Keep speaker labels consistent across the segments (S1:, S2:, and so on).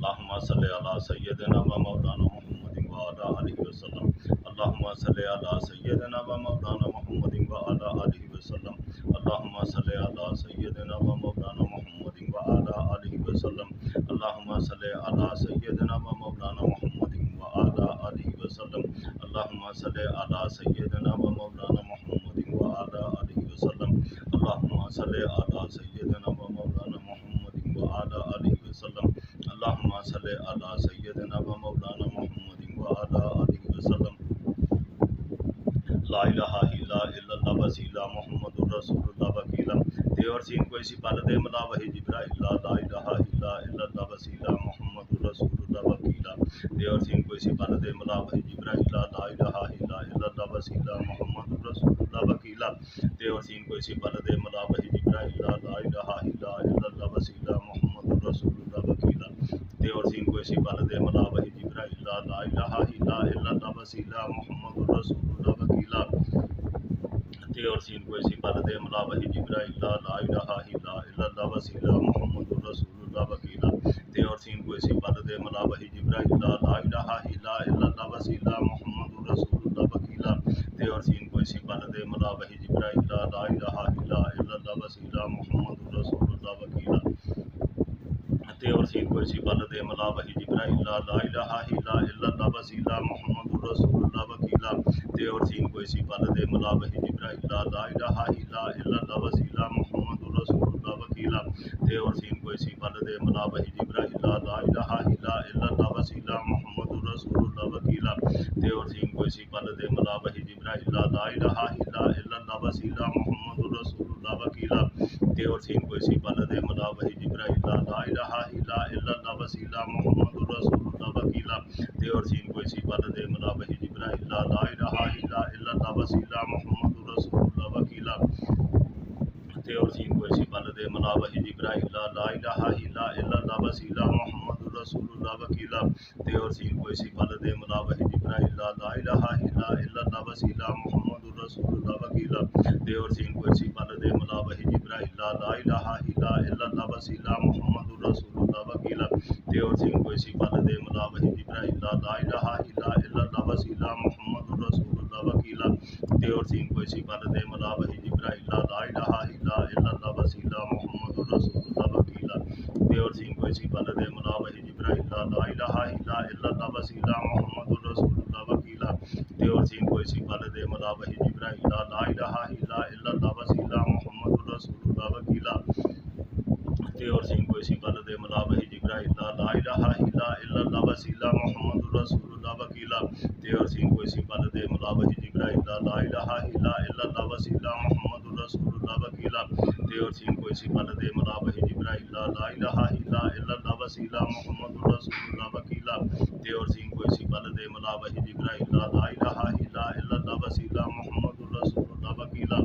S1: اللهم صل على سيدنا ومولانا محمد وعلى آله وسلم. اللهم صل على سيدنا ومولانا محمد وعلى آله وسلم. اللهم صل على سيدنا ومولانا محمد وعلى آله وسلم. اللهم صل على سيدنا ومولانا محمد وعلى آله وسلم. اللهم صل على سيدنا ومولانا محمد وعلى آله وسلم. اللهم صل على سيدنا ومولانا محمد وعلى آله وسلم. اللهم صل على سيدنا ومولانا محمد وعلى آله وسلم. لا الہ الا اللہ وسیلہ محمد الرسول اللہ وکیلہ دیور سین کو اسی پل دے ملا وحی جبرائیل. لا الہ الا اللہ وسیلہ محمد الرسول اللہ وکیلہ دیور سین کو اسی پل دے ملا وحی جبرائیل. لا الہ الا اللہ وسیلہ محمد الرسول اللہ وکیلہ دیور سین کو اسی پل دے ملا وحی جبرائیل. لا الہ الا اللہ وسیلہ محمد الرسول اللہ وکیلہ دیور سین کو اسی پل دے ملا وحی جبرائیل. لا الہ الا اللہ وسیلہ محمد الرسول اللہ وکیلہ دیور سین کو اسی پل دے ملا وحی جبرائیل. لا الہ الا اللہ وسیلہ محمد الرسول اللہ وکیلہ دیور سین کو اسی پل دے ملا وحی جبرائیل. لا الہ الا اللہ وسیلہ محمد الرسول اللہ وکیلہ دیور سین کو اسی پل دے ملا وحی جبرائیل. لا الہ الا اللہ وسیلہ محمد الرسول اللہ وکیلہ دیور سین کو اسی پل دے ملا وحی جبرائیل. لا الہ الا اللہ وسیلہ محمد الرسول اللہ وکیلہ دیور سین کو اسی پل دے ملا وحی جبرائیل. لا الہ الا اللہ وسیلہ محمد الرسول اللہ وکیلہ دیور سین کو اسی پل دے ملا وحی جبرائیل. لا الہ الا اللہ وسیلہ محمد الرسول اللہ وکیلہ دیور سین کو اسی پل دے ملا وحی جبرائیل. لا الہ الا اللہ وسیلہ محمد الرسول اللہ وکیلہ دیور سین کو اسی پل دے ملا وحی جبرائیل. لا الہ الا اللہ وسیلہ محمد الرسول اللہ وکیلہ دیور سین کو اسی پل دے ملا وحی جبرائیل. لا الہ الا اللہ وسیلہ محمد الرسول اللہ وکیلہ دیور سین کو اسی پل دے ملا وحی جبرائیل. لا الہ الا اللہ وسیلہ محمد الرسول اللہ وکیلہ دیور سین کو اسی پل دے ملا وحی جبرائیل. لا الہ الا اللہ وسیلہ محمد الرسول اللہ وکیلہ دیور سین کو اسی پل دے ملا وحی جبرائیل. لا الہ الا اللہ وسیلہ محمد الرسول اللہ وکیلہ دیور سین کو اسی پل دے ملا وحی جبرائیل. لا الہ الا اللہ وسیلہ محمد الرسول اللہ وکیلہ دیور سین کو اسی پل دے ملا وحی جبرائیل. لا الہ الا اللہ وسیلہ محمد الرسول اللہ وکیلہ دیور سین کو اسی پل دے ملا وحی جبرائیل. لا الہ الا اللہ وسیلہ محمد الرسول اللہ وکیلہ دیور سین کو اسی پل دے ملا وحی جبرائیل. لا الہ الا اللہ وسیلہ محمد الرسول اللہ وکیلہ دیور سین کو اسی پل دے ملا وحی جبرائیل. لا الہ الا اللہ وسیلہ محمد الرسول اللہ وکیلہ دیور سین کو اسی پل دے ملا وحی جبرائیل. لا الہ الا اللہ وسیلہ محمد الرسول اللہ وکیلہ دیور سین کو اسی پل دے ملا وحی جبرائیل. لا الہ الا اللہ وسیلہ محمد الرسول اللہ وکیلہ دیور سین کو اسی پل دے ملا وحی جبرائیل. لا الہ الا اللہ وسیلہ محمد الرسول اللہ وکیلہ دیور سین کو اسی پل دے ملا وحی جبرائیل. لا الہ الا اللہ وسیلہ محمد الرسول اللہ وکیلہ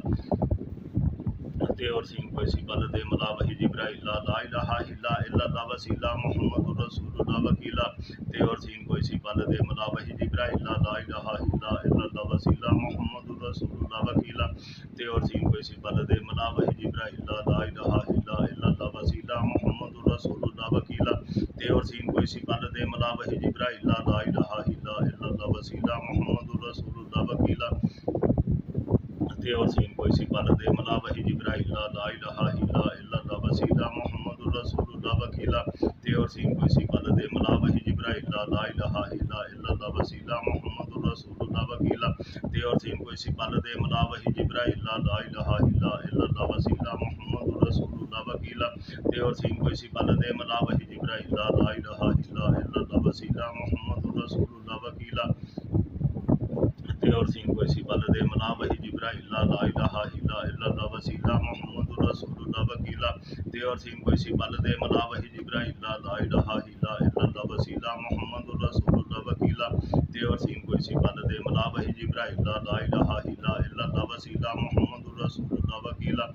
S1: دیور سین کو اسی پل دے ملا وحی جبرائیل. لا الہ الا اللہ وسیلہ محمد الرسول اللہ وکیلہ دیور سین کو اسی پل دے ملا وحی جبرائیل. لا الہ الا اللہ وسیلہ محمد الرسول اللہ وکیلہ دیور سین کو اسی پل دے ملا وحی جبرائیل. لا الہ الا اللہ وسیلہ محمد الرسول اللہ وکیلہ دیور سین کو اسی پل دے ملا وحی جبرائیل. لا الہ الا اللہ وسیلہ محمد الرسول اللہ وکیلہ دیور سین کو اسی پل دے ملا وحی جبرائیل. لا الہ الا اللہ وسیلہ محمد الرسول اللہ وکیلہ دیور سین کو اسی پل دے ملا وحی جبرائیل. لا الہ الا اللہ وسیلہ محمد الرسول اللہ وکیلہ دیور سین کو اسی پل دے ملا وحی جبرائیل. لا الہ الا اللہ وسیلہ محمد الرسول اللہ وکیلہ دیور سین کو اسی پل دے ملا وحی جبرائیل. لا الہ الا اللہ وسیلہ محمد الرسول اللہ وکیلہ دیور سین کو اسی پل دے ملا وحی جبرائیل. لا الہ الا اللہ وسیلہ محمد الرسول اللہ وکیلہ دیور سین کو اسی پل دے ملا وحی جبرائیل. لا الہ الا اللہ وسیلہ محمد الرسول اللہ وکیلہ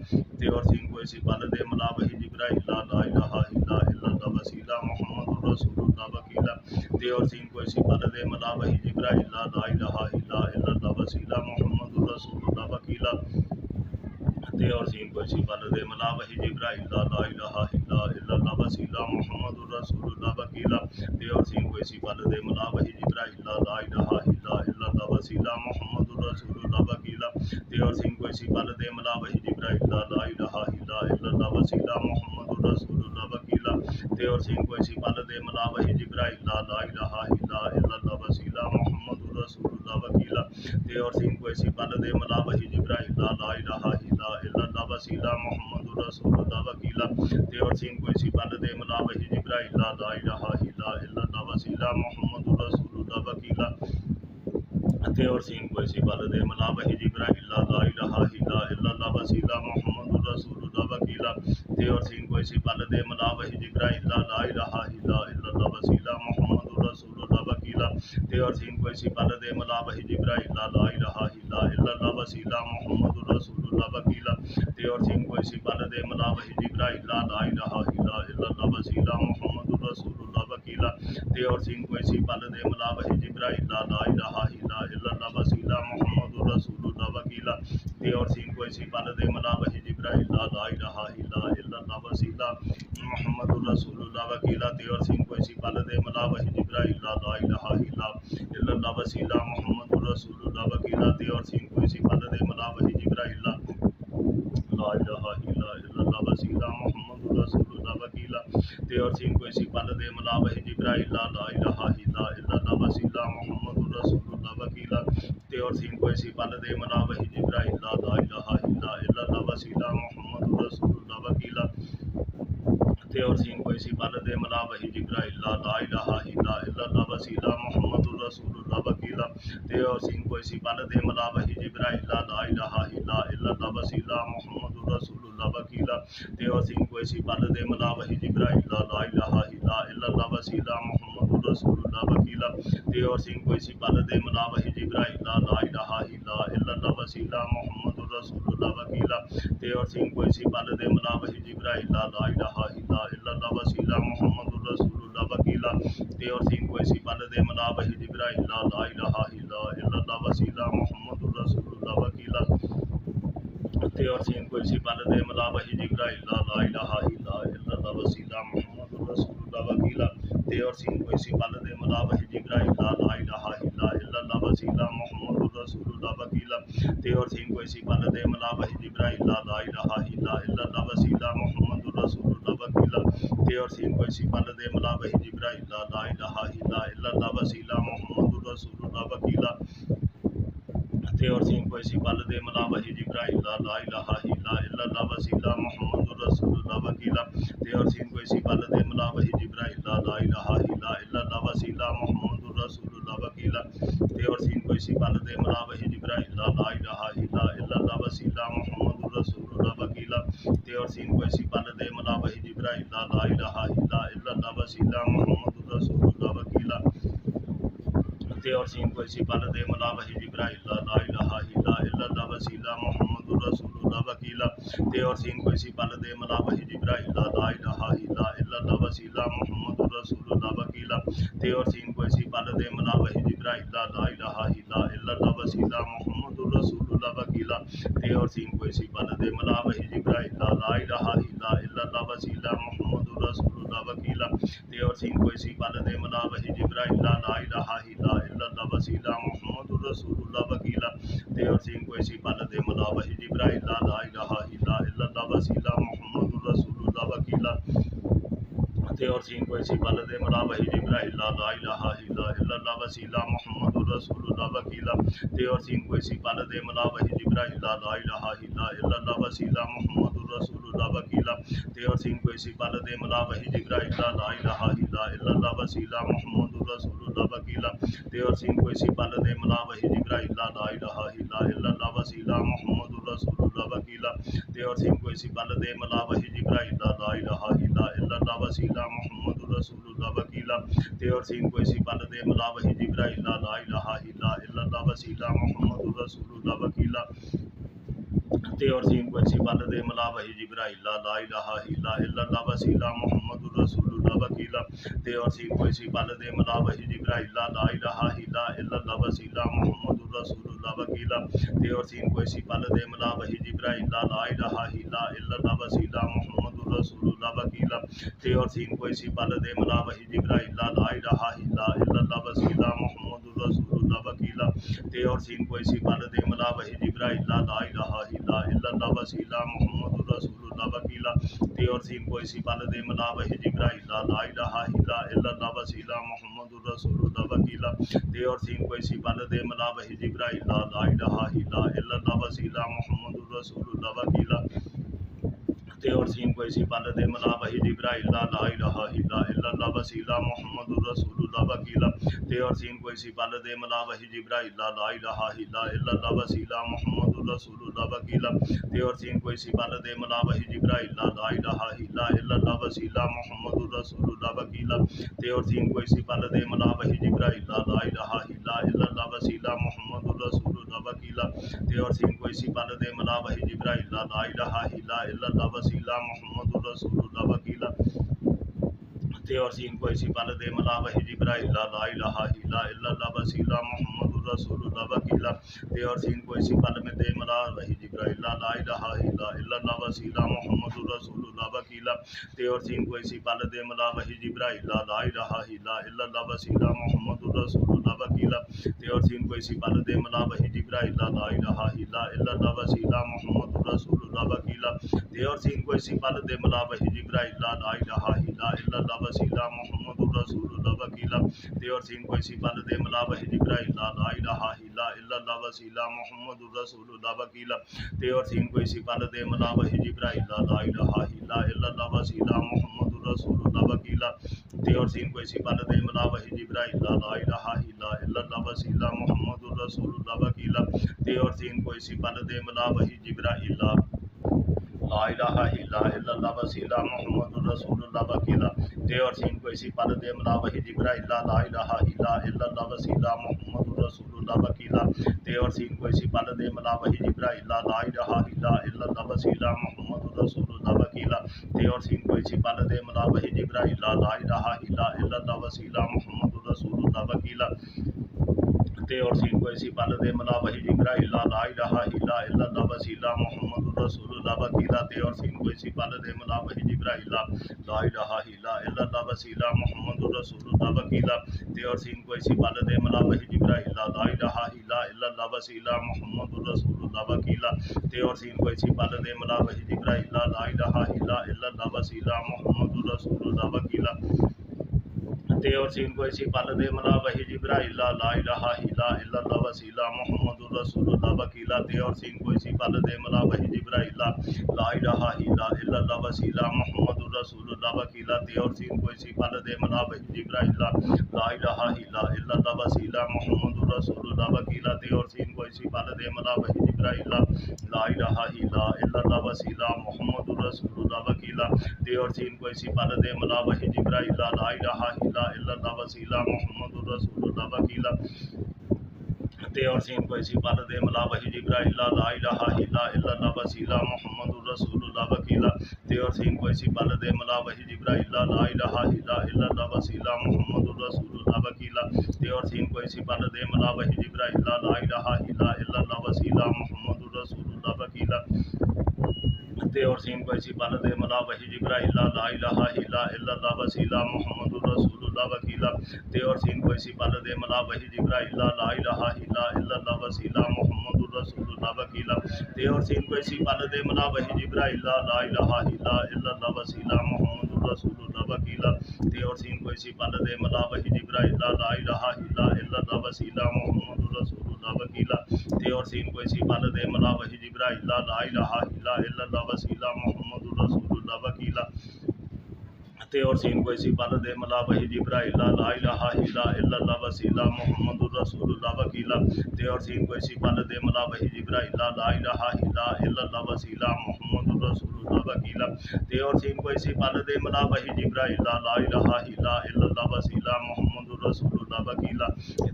S1: دیور سین کو اسی پل دے ملا وحی جبرائیل. لا الہ الا اللہ وسیلہ محمد الرسول اللہ وکیلہ دیور سین کو اسی پل دے ملا وحی جبرائیل. لا الہ الا اللہ وسیلہ محمد الرسول اللہ وکیلہ تے اور سین کوئی سی پل دے ملا وحی جبرائیل لا الہ الا اللہ وسیلہ محمد الرسول اللہ وکیلا تے اور سین کوئی سی پل دے ملا وحی جبرائیل لا الہ الا اللہ وسیلہ محمد الرسول اللہ وکیلا تے اور سین کوئی سی پل دے ملا وحی جبرائیل لا الہ الا اللہ وسیلہ محمد الرسول اللہ وکیلا تے اور سین کوئی سی پل دے ملا وحی جبرائیل لا الہ الا اللہ وسیلہ محمد الرسول اللہ وکیلا تے اور سین کوئی سی پل دے ملا وحی جبرائیل لا الہ الا اللہ وسیلہ محمد الرسول اللہ وکیلا تے اور سین کوئی سی پل دے ملا وحی جبرائیل لا الہ الا اللہ وسیلہ محمد الرسول اللہ وکیلا تے اور سین کوئی سی پل دے ملا وحی جبرائیل لا الہ الا اللہ وسیلہ محمد الرسول اللہ وکیلا تے اور سین کوئی سی پل دے ملا وحی جبرائیل لا الہ الا اللہ وسیلہ محمد الرسول اللہ وکیلا تے اور سین کوئی سی پل دے ملا وحی جبرائیل لا الہ الا اللہ وسیلہ محمد الرسول اللہ وکیلا تے اور سین کوئی سی پل دے ملا وحی جبرائیل لا الہ الا اللہ وسیلہ محمد الرسول اللہ وکیلا تے اور سین کوئی سی پل دے ملا وحی جبرائیل لا الہ الا اللہ وسیلہ محمد الرسول اللہ وکیلا تے اور سین کوئی سی پل دے ملا وحی جبرائیل لا الہ الا اللہ وسیلہ محمد الرسول اللہ وکیلا تے اور سین کوئی سی پل دے ملا وحی جبرائیل لا الہ الا اللہ وسیلہ محمد الرسول اللہ وکیلا تے اور سین کوئی سی پل دے ملا وحی جبرائیل لا الہ الا اللہ وسیلہ محمد الرسول اللہ وکیلا تے اور سین کوئی سی پل دے ملا وحی جبرائیل لا الہ الا اللہ وسیلہ محمد الرسول اللہ وکیلا تے اور سین کوئی سی پل دے ملا وحی جبرائیل لا الہ الا اللہ وسیلہ محمد الرسول اللہ وکیلا تے اور سین کوئی سی پل دے ملا وحی جبرائیل لا الہ الا اللہ وسیلہ محمد الرسول اللہ وکیلا تے اور سین کوئی سی پل دے ملا وحی جبرائیل لا الہ الا اللہ وسیلہ محمد الرسول اللہ وکیلا تے اور سین کوئی سی پل دے ملا وحی جبرائیل لا الہ الا اللہ وسیلہ محمد الرسول اللہ وکیلا تے اور سین کوئی سی پل دے ملا وحی جبرائیل لا الہ الا اللہ وسیلہ محمد الرسول اللہ وکیلا تے اور سین کوئی سی پل دے ملا وحی جبرائیل لا الہ الا اللہ وسیلہ محمد الرسول اللہ وکیلا تے اور سین کوئی سی پل دے ملا وحی جبرائیل لا الہ الا اللہ وسیلہ محمد الرسول اللہ وکیلا تے اور سین کوئی سی پل دے ملا وحی جبرائیل لا الہ الا اللہ وسیلہ محمد الرسول اللہ وکیلا تے اور سین کوئی سی پل دے ملا وحی جبرائیل لا الہ الا اللہ وسیلہ محمد الرسول اللہ وکیلا تے اور سین کوئی سی پل دے ملا وحی جبرائیل لا الہ الا اللہ وسیلہ محمد الرسول اللہ وکیلا تے اور سین کوئی سی پل دے ملا وحی جبرائیل لا الہ الا اللہ وسیلہ محمد الرسول اللہ وکیلا تے اور سین کوئی سی پل دے ملا وحی جبرائیل لا الہ الا اللہ وسیلہ محمد الرسول اللہ وکیلا تے اور سین کوئی سی پل دے ملا وحی جبرائیل لا الہ الا اللہ وسیلہ محمد الرسول اللہ وکیلا تے اور سین کوئی سی پل دے ملا وحی جبرائیل لا الہ الا اللہ وسیلہ محمد الرسول اللہ وکیلا تے اور سین کوئی سی پل دے ملا وحی جبرائیل لا الہ الا اللہ وسیلہ محمد الرسول اللہ وکیلا تے اور سین کوئی سی پل دے ملا وحی جبرائیل لا الہ الا اللہ وسیلہ محمد الرسول اللہ وکیلا تے اور سین کوئی سی پل دے ملا وحی جبرائیل لا الہ الا اللہ وسیلہ محمد الرسول اللہ وکیلا تے اور سین کوئی سی پل دے ملا وحی جبرائیل لا الہ الا اللہ وسیلہ محمد الرسول اللہ وکیلا تے اور سین کوئی سی پل دے ملا وحی جبرائیل لا الہ الا اللہ وسیلہ محمد الرسول اللہ وکیلا تے اور سین کوئی سی پل دے ملا وحی جبرائیل لا الہ الا اللہ وسیلہ محمد الرسول اللہ وکیلا تے اور سین کوئی سی پل دے ملا وحی جبرائیل لا الہ الا اللہ وسیلہ محمد الرسول اللہ وکیلا تے اور سین کوئی سی پل دے ملا وحی جبرائیل لا الہ الا اللہ وسیلہ محمد الرسول اللہ وکیلا تے اور سین کوئی سی پل دے ملا وحی جبرائیل لا الہ الا اللہ وسیلہ محمد الرسول اللہ وکیلا تے اور سین کوئی سی پل دے ملا وحی جبرائیل لا الہ الا اللہ وسیلہ محمد الرسول اللہ وکیلا تے اور سین کوئی سی پل دے ملا وحی جبرائیل لا الہ الا اللہ وسیلہ محمد الرسول اللہ وکیلا تے اور سین کوئی سی پل دے ملا وحی جبرائیل لا الہ الا اللہ وسیلہ محمد الرسول اللہ وکیلا تے اور سین کوئی سی پل دے ملا وحی جبرائیل لا الہ الا اللہ وسیلہ محمد الرسول اللہ وکیلا تے اور سین کوئی سی پل دے ملا وحی جبرائیل لا الہ الا اللہ وسیلہ محمد رسول اللہ وکیلا تے اور سین کوئی سی پل دے ملا وحی جبرائیل لا الہ الا اللہ وسیلہ محمد رسول اللہ وکیلا تے اور سین کوئی سی پل دے ملا وحی جبرائیل لا الہ الا اللہ وسیلہ محمد رسول اللہ وکیلا تے اور سین کوئی سی پل دے ملا وحی جبرائیل لا الہ الا اللہ وسیلہ محمد رسول اللہ وکیلا تے اور سین کوئی سی پل دے ملا وحی جبرائیل لا الہ الا اللہ وسیلہ محمد رسول اللہ وکیلا تے اور سین کوئی سی پل دے ملا وحی جبرائیل لا الہ الا اللہ وسیلہ محمد رسول اللہ وکیلا تے اور سین کوئی سی پل دے ملا وحی جبرائیل لا الہ الا اللہ وسیلہ محمد رسول اللہ وکیلا تے اور سین کوئی سی پل دے ملا وحی جبرائیل لا الہ الا اللہ وسیلہ محمد رسول اللہ وکیلا تے اور سین کوئی سی پل دے ملا وحی جبرائیل لا الہ الا اللہ وسیلہ محمد رسول اللہ وکیلا تے اور سین کوئی سی پل دے ملا وحی جبرائیل لا الہ الا اللہ وسیلہ محمد رسول اللہ وکیلا تے اور سین کوئی سی پل دے ملا وحی جبرائیل لا الہ الا اللہ وسیلہ محمد رسول اللہ وکیلا تے اور سین کوئی سی پل دے ملا وحی جبرائیل لا الہ الا اللہ وسیلہ محمد رسول اللہ وکیلا تے اور سین کوئی سی پل دے ملا وحی جبرائیل لا الہ الا اللہ وسیلہ محمد رسول اللہ وکیلا تے اور سین کوئی سی پل میں دے ملا وحی جبرائیل لا الہ الا اللہ وسیلہ محمد رسول اللہ وکیلا تے اور سین کوئی سی پل دے ملا وحی جبرائیل لا الہ الا اللہ وسیلہ محمد رسول اللہ وکیلا تے اور سین کوئی سی پل دے ملا وحی جبرائیل لا الہ الا اللہ وسیلہ محمد رسول اللہ وکیلا تے اور سین کوئی سی پل دے ملا وحی جبرائیل لا الہ الا اللہ وسیلہ محمد رسول اللہ وکیلا تے اور سین کوئی سی پل دے ملا وحی جبرائیل لا الہ الا اللہ وسیلہ محمد رسول اللہ وکیلا تے اور سین کوئی سی پل دے ملا وحی جبرائیل لا الہ الا اللہ وسیلہ محمد رسول اللہ وکیلا تے اور سین کوئی سی پل دے ملا وحی جبرائیل لا الہ الا اللہ وسیلہ محمد رسول اللہ وکیلا تے اور سین کوئی سی پل دے ملا وحی جبرائیل لا الہ الا اللہ وسیلہ محمد رسول اللہ وکیلا تے اور سین کوئی سی پل دے ملا وحی جبرائیل لا الہ الا اللہ وسیلہ محمد رسول اللہ وکیلا تے اور سین کوئی سی پل دے ملا وحی جبرائیل لا الہ الا اللہ وسیلہ محمد رسول اللہ وکیلا تے اور سین کوئی سی پل دے ملا وحی جبرائیل لا الہ الا اللہ وسیلہ محمد رسول اللہ وکیلا تے اور سین کوئی سی پل دے ملا وحی جبرائیل لا الہ الا اللہ وسیلہ محمد رسول اللہ وکیلا تے اور سین کوئی سی پل دے ملا وحی جبرائیل لا الہ الا اللہ وسیلہ محمد رسول اللہ وکیلا تے اور سین کوئی سی پل دے ملا وحی جبرائیل لا الہ الا اللہ وسیلہ محمد رسول اللہ وکیلا تے اور سین کوئی سی پل دے ملا وحی جبرائیل لا الہ الا اللہ وسیلہ محمد رسول اللہ وکیلا تے اور سین کوئی سی پل دے ملا وحی جبرائیل لا الہ الا اللہ وسیلہ محمد رسول اللہ وکیلا تے اور سین کوئی سی پل دے ملا وحی جبرائیل لا الہ الا اللہ وسیلہ محمد رسول اللہ وکیلا تے اور سین کوئی سی پل دے ملا وحی جبرائیل لا الہ الا اللہ وسیلہ محمد رسول اللہ وکیلا تے اور سین کوئی سی پل دے ملا وحی جبرائیل لا الہ الا اللہ وسیلہ محمد رسول اللہ وکیلا تے اور سین کوئی سی پل دے ملا وحی جبرائیل لا الہ الا اللہ وسیلہ محمد رسول اللہ وکیلا تے اور سین کوئی سی پل دے ملا وحی جبرائیل لا الہ الا اللہ وسیلہ محمد رسول اللہ وکیلا تے اور سین کوئی سی پل دے ملا وحی جبرائیل لا الہ الا اللہ وسیلہ محمد رسول اللہ وکیلا تے اور سین کوئی سی پل دے ملا وحی جبرائیل لا الہ الا اللہ وسیلہ محمد رسول اللہ وکیلا تے اور سین کوئی سی پل دے ملا وحی جبرائیل لا الہ الا اللہ وسیلہ محمد رسول اللہ وکیلا تے اور سین کوئی سی پل دے ملا وحی جبرائیل لا الہ الا اللہ وسیلہ محمد رسول اللہ وکیلا تے اور سین کوئی سی پل دے ملا وحی جبرائیل لا الہ الا اللہ وسیلہ محمد رسول اللہ وکیلا تے اور سین کوئی سی پل دے ملا وحی جبرائیل لا الہ الا اللہ وسیلہ محمد رسول اللہ وکیلا تے اور سین کوئی سی پل دے ملا وحی جبرائیل لا الہ الا اللہ وسیلہ محمد رسول اللہ وکیلا تے اور سین کوئی سی پل دے ملا وحی جبرائیل لا الہ الا اللہ وسیلہ محمد رسول اللہ وکیلا تے اور سین کوئی سی پل دے ملا وحی جبرائیل لا الہ الا اللہ وسیلہ محمد رسول اللہ وکیلا تے اور سین کوئی سی پل دے ملا وحی جبرائیل لا الہ الا اللہ وسیلہ محمد رسول اللہ وکیلا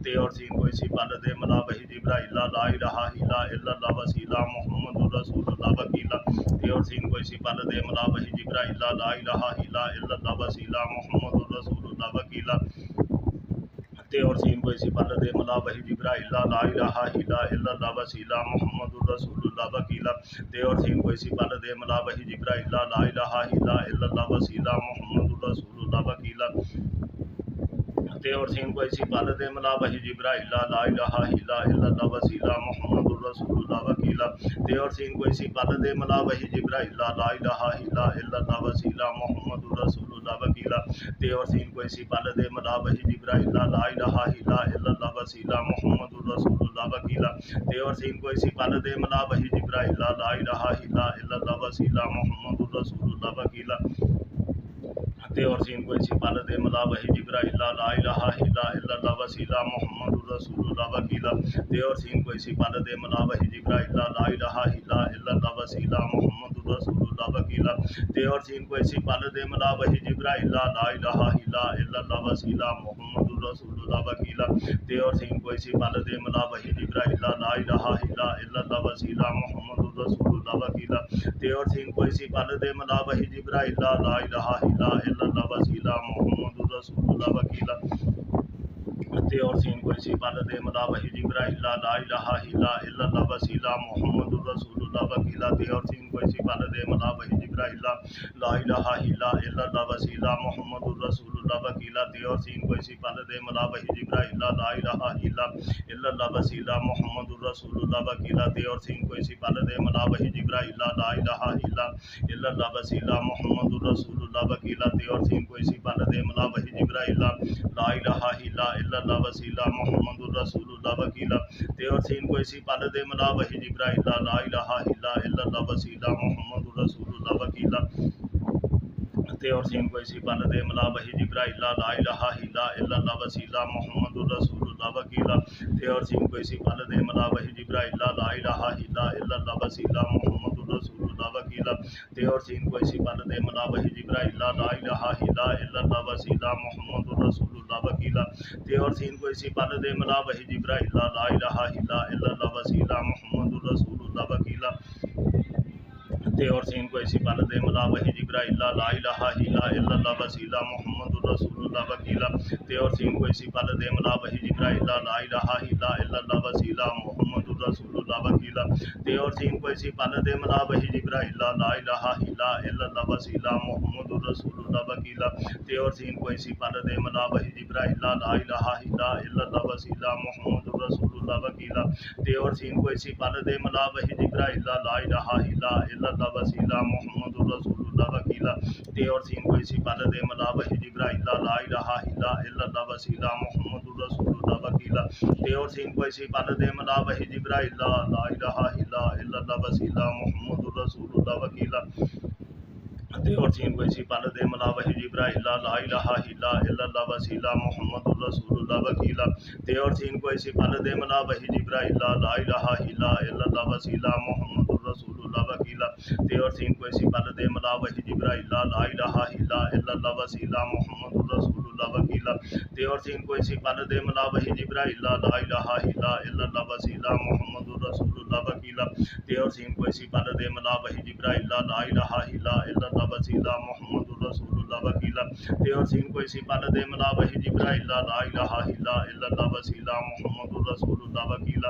S1: تے اور سین کوئی سی پل دے ملا وحی جبرائیل لا الہ الا اللہ وسیلہ محمد رسول اللہ وکیلا تے اور سین کوئی سی پل دے ملا وحی جبرائیل لا الہ الا اللہ وسیلہ محمد رسول اللہ وکیلا تے اور سین کوئی سی پل دے ملا وحی جبرائیل لا الہ الا اللہ وسیلہ محمد رسول اللہ وکیلا تے اور سین کوئی سی پل دے ملا وحی جبرائیل لا الہ الا اللہ وسیلہ محمد رسول اللہ وکیلا تے اور سین کوئی سی پل دے ملا وحی جبرائیل لا الہ الا اللہ وسیلہ محمد رسول اللہ وکیلا تے اور سین کوئی سی پل دے ملا وحی جبرائیل لا الہ الا اللہ وسیلہ محمد رسول اللہ وکیلا تے اور سین کوئی سی پل دے ملا وحی جبرائیل لا الہ الا اللہ وسیلہ محمد رسول اللہ وکیلا تے اور سین کوئی سی پل دے ملا وحی جبرائیل لا الہ الا اللہ وسیلہ محمد رسول اللہ وکیلا تے اور سین کوئی سی پل دے ملا وحی جبرائیل لا الہ الا اللہ وسیلہ محمد رسول اللہ وکیلا تے اور سین کوئی سی پل دے ملا وحی جبرائیل لا الہ الا اللہ وسیلہ محمد رسول اللہ وکیلا تے اور سین کوئی سی پل دے ملا وحی جبرائیل لا الہ الا اللہ وسیلہ محمد رسول اللہ وکیلا تے اور سین کوئی سی پل دے ملا وحی جبرائیل لا الہ الا اللہ وسیلہ محمد رسول اللہ وکیلا تے اور سین کوئی سی پل دے ملا وحی جبرائیل لا الہ الا اللہ وسیلہ محمد رسول اللہ وکیلا تے اور سین کوئی سی پل دے ملا وحی جبرائیل لا الہ الا اللہ وسیلہ محمد رسول اللہ وکیلا تے اور سین کوئی سی پل دے ملا وحی جبرائیل لا الہ الا اللہ وسیلہ محمد رسول اللہ وکیلا تے اور سین کوئی سی پل دے ملا وحی جبرائیل لا الہ الا اللہ وسیلہ محمد رسول اللہ وکیلا تے اور سین کوئی سی پل دے ملا وحی جبرائیل لا الہ الا اللہ وسیلہ محمد رسول اللہ وکیلا تے اور سین کوئی سی پل دے ملا وحی جبرائیل لا الہ الا اللہ وسیلہ محمد رسول اللہ وکیلا تے اور سین کوئی سی پل دے ملا وحی جبرائیل لا الہ الا اللہ وسیلہ محمد رسول اللہ وکیلا تے اور سین کوئی سی پل دے ملا وحی جبرائیل لا الہ الا اللہ وسیلہ محمد رسول اللہ وکیلا تے اور سین کوئی سی پل دے ملا وحی جبرائیل لا الہ الا اللہ وسیلہ محمد رسول اللہ وکیلا تے اور سین کوئی سی پل دے ملا وحی جبرائیل لا الہ الا اللہ وسیلہ محمد رسول اللہ وکیلا تے اور سین کوئی سی پل دے ملا وحی جبرائیل لا الہ الا اللہ وسیلہ محمد رسول اللہ وکیلا تے اور سین کوئی سی پل دے ملا وحی جبرائیل لا الہ الا اللہ وسیلہ محمد رسول اللہ وکیلا تے اور سین کوئی سی پل دے ملا وحی جبرائیل لا الہ الا اللہ وسیلہ محمد رسول اللہ وکیلا تے اور سین کوئی سی پل دے ملا وحی جبرائیل لا الہ الا اللہ وسیلہ محمد رسول اللہ وکیلا تے اور سین کوئی سی پل دے ملا وحی جبرائیل لا الہ الا اللہ وسیلہ محمد رسول اللہ وکیلا تے اور سین کوئی سی پل دے ملا وحی جبرائیل لا الہ الا اللہ وسیلہ محمد رسول اللہ وکیلا تے اور سین کوئی سی پل دے ملا وحی جبرائیل لا الہ الا اللہ وسیلہ محمد رسول اللہ وکیلا تے اور سین کوئی سی پل دے ملا وحی جبرائیل لا الہ الا اللہ وسیلہ محمد رسول اللہ وکیلا تے اور سین کوئی سی پل دے ملا وحی جبرائیل لا الہ الا اللہ وسیلہ محمد رسول اللہ وکیلا تے اور سین کوئی سی پل دے ملا وحی جبرائیل لا الہ الا اللہ وسیلہ محمد رسول اللہ وکیلا تے اور سین کوئی سی پل دے ملا وحی جبرائیل لا الہ الا اللہ وسیلہ محمد رسول اللہ وکیلا تے اور سین کوئی سی پل دے ملا وحی جبرائیل لا الہ الا اللہ وسیلہ محمد رسول اللہ وکیلا تے اور سین کوئی سی پل دے ملا وحی جبرائیل لا الہ الا اللہ وسیلہ محمد رسول اللہ وکیلا تے اور سین کوئی سی پل دے ملا وحی جبرائیل لا الہ الا اللہ وسیلہ محمد رسول اللہ وکیلا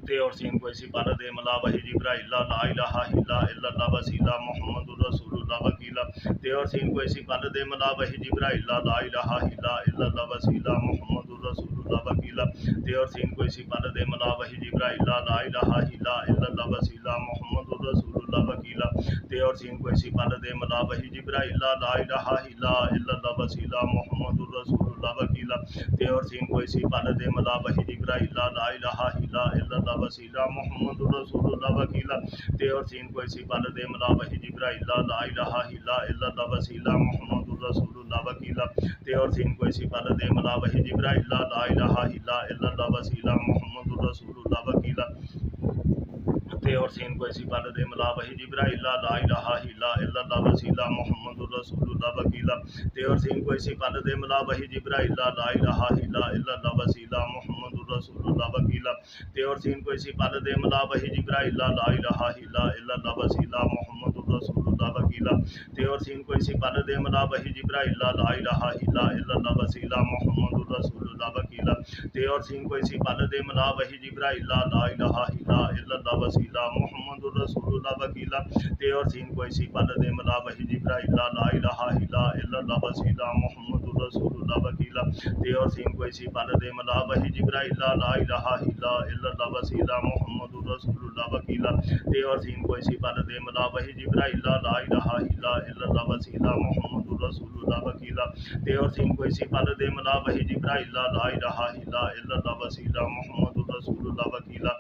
S1: تے اور سین کوئی سی پل دے ملا وحی جبرائیل لا الہ الا اللہ وسیلہ محمد رسول اللہ وکیلا تے اور سین کوئی سی پل دے ملا وحی جبرائیل لا الہ الا اللہ وسیلہ محمد رسول اللہ وکیلا تے اور سین کوئی سی پل دے ملا وحی جبرائیل لا الہ الا اللہ وسیلہ محمد رسول اللہ وکیلا تے اور سین کوئی سی پل دے ملا وحی جبرائیل لا الہ الا اللہ وسیلہ محمد رسول اللہ وکیلا تے اور سین کوئی سی پل دے ملا وحی جبرائیل لا الہ الا اللہ وسیلہ محمد رسول اللہ وکیلا تے اور سین کوئی سی پل دے ملا وحی جبرائیل لا الہ الا اللہ وسیلہ محمد رسول اللہ وکیلا تے اور سین کوئی سی پل دے ملا وحی جبرائیل لا الہ الا اللہ وسیلہ محمد رسول اللہ وکیلا تے تے اور سین کوئی سی پل دے ملا وحی جبرائیل لا الہ الا اللہ وسیلہ محمد الرسول اللہ وکیلا تے اور سین کوئی سی پل دے ملا وحی جبرائیل لا الہ الا اللہ وسیلہ محمد الرسول اللہ وکیلا تے اور سین کوئی سی پل دے ملا وحی جبرائیل لا الہ الا اللہ وسیلہ محمد الرسول اللہ وکیلا تے اور سین کوئی سی پل دے ملا وحی جبرائیل لا الہ الا اللہ وسیلہ محمد الرسول اللہ وکیلا تے اور سین کوئی سی پل دے ملا وحی جبرائیل لا الہ الا اللہ وسیلہ محمد الرسول اللہ وکیلا تے اور سین کوئی سی پل دے ملا وحی جبرائیل لا الہ الا اللہ وسیلہ محمد الرسول اللہ وکیلا تے اور سین کوئی سی پل دے ملا وحی جبرائیل لا الہ الا اللہ وسیلہ محمد الرسول اللہ وکیلا تے اور سین کوئی سی پل دے ملا وحی جبرائیل لا الہ الا اللہ وسیلہ محمد الرسول اللہ وکیلا تے اور سین کوئی سی پل دے ملا وحی جبرائیل لا الہ الا اللہ وسیلہ محمد الرسول اللہ وکیلا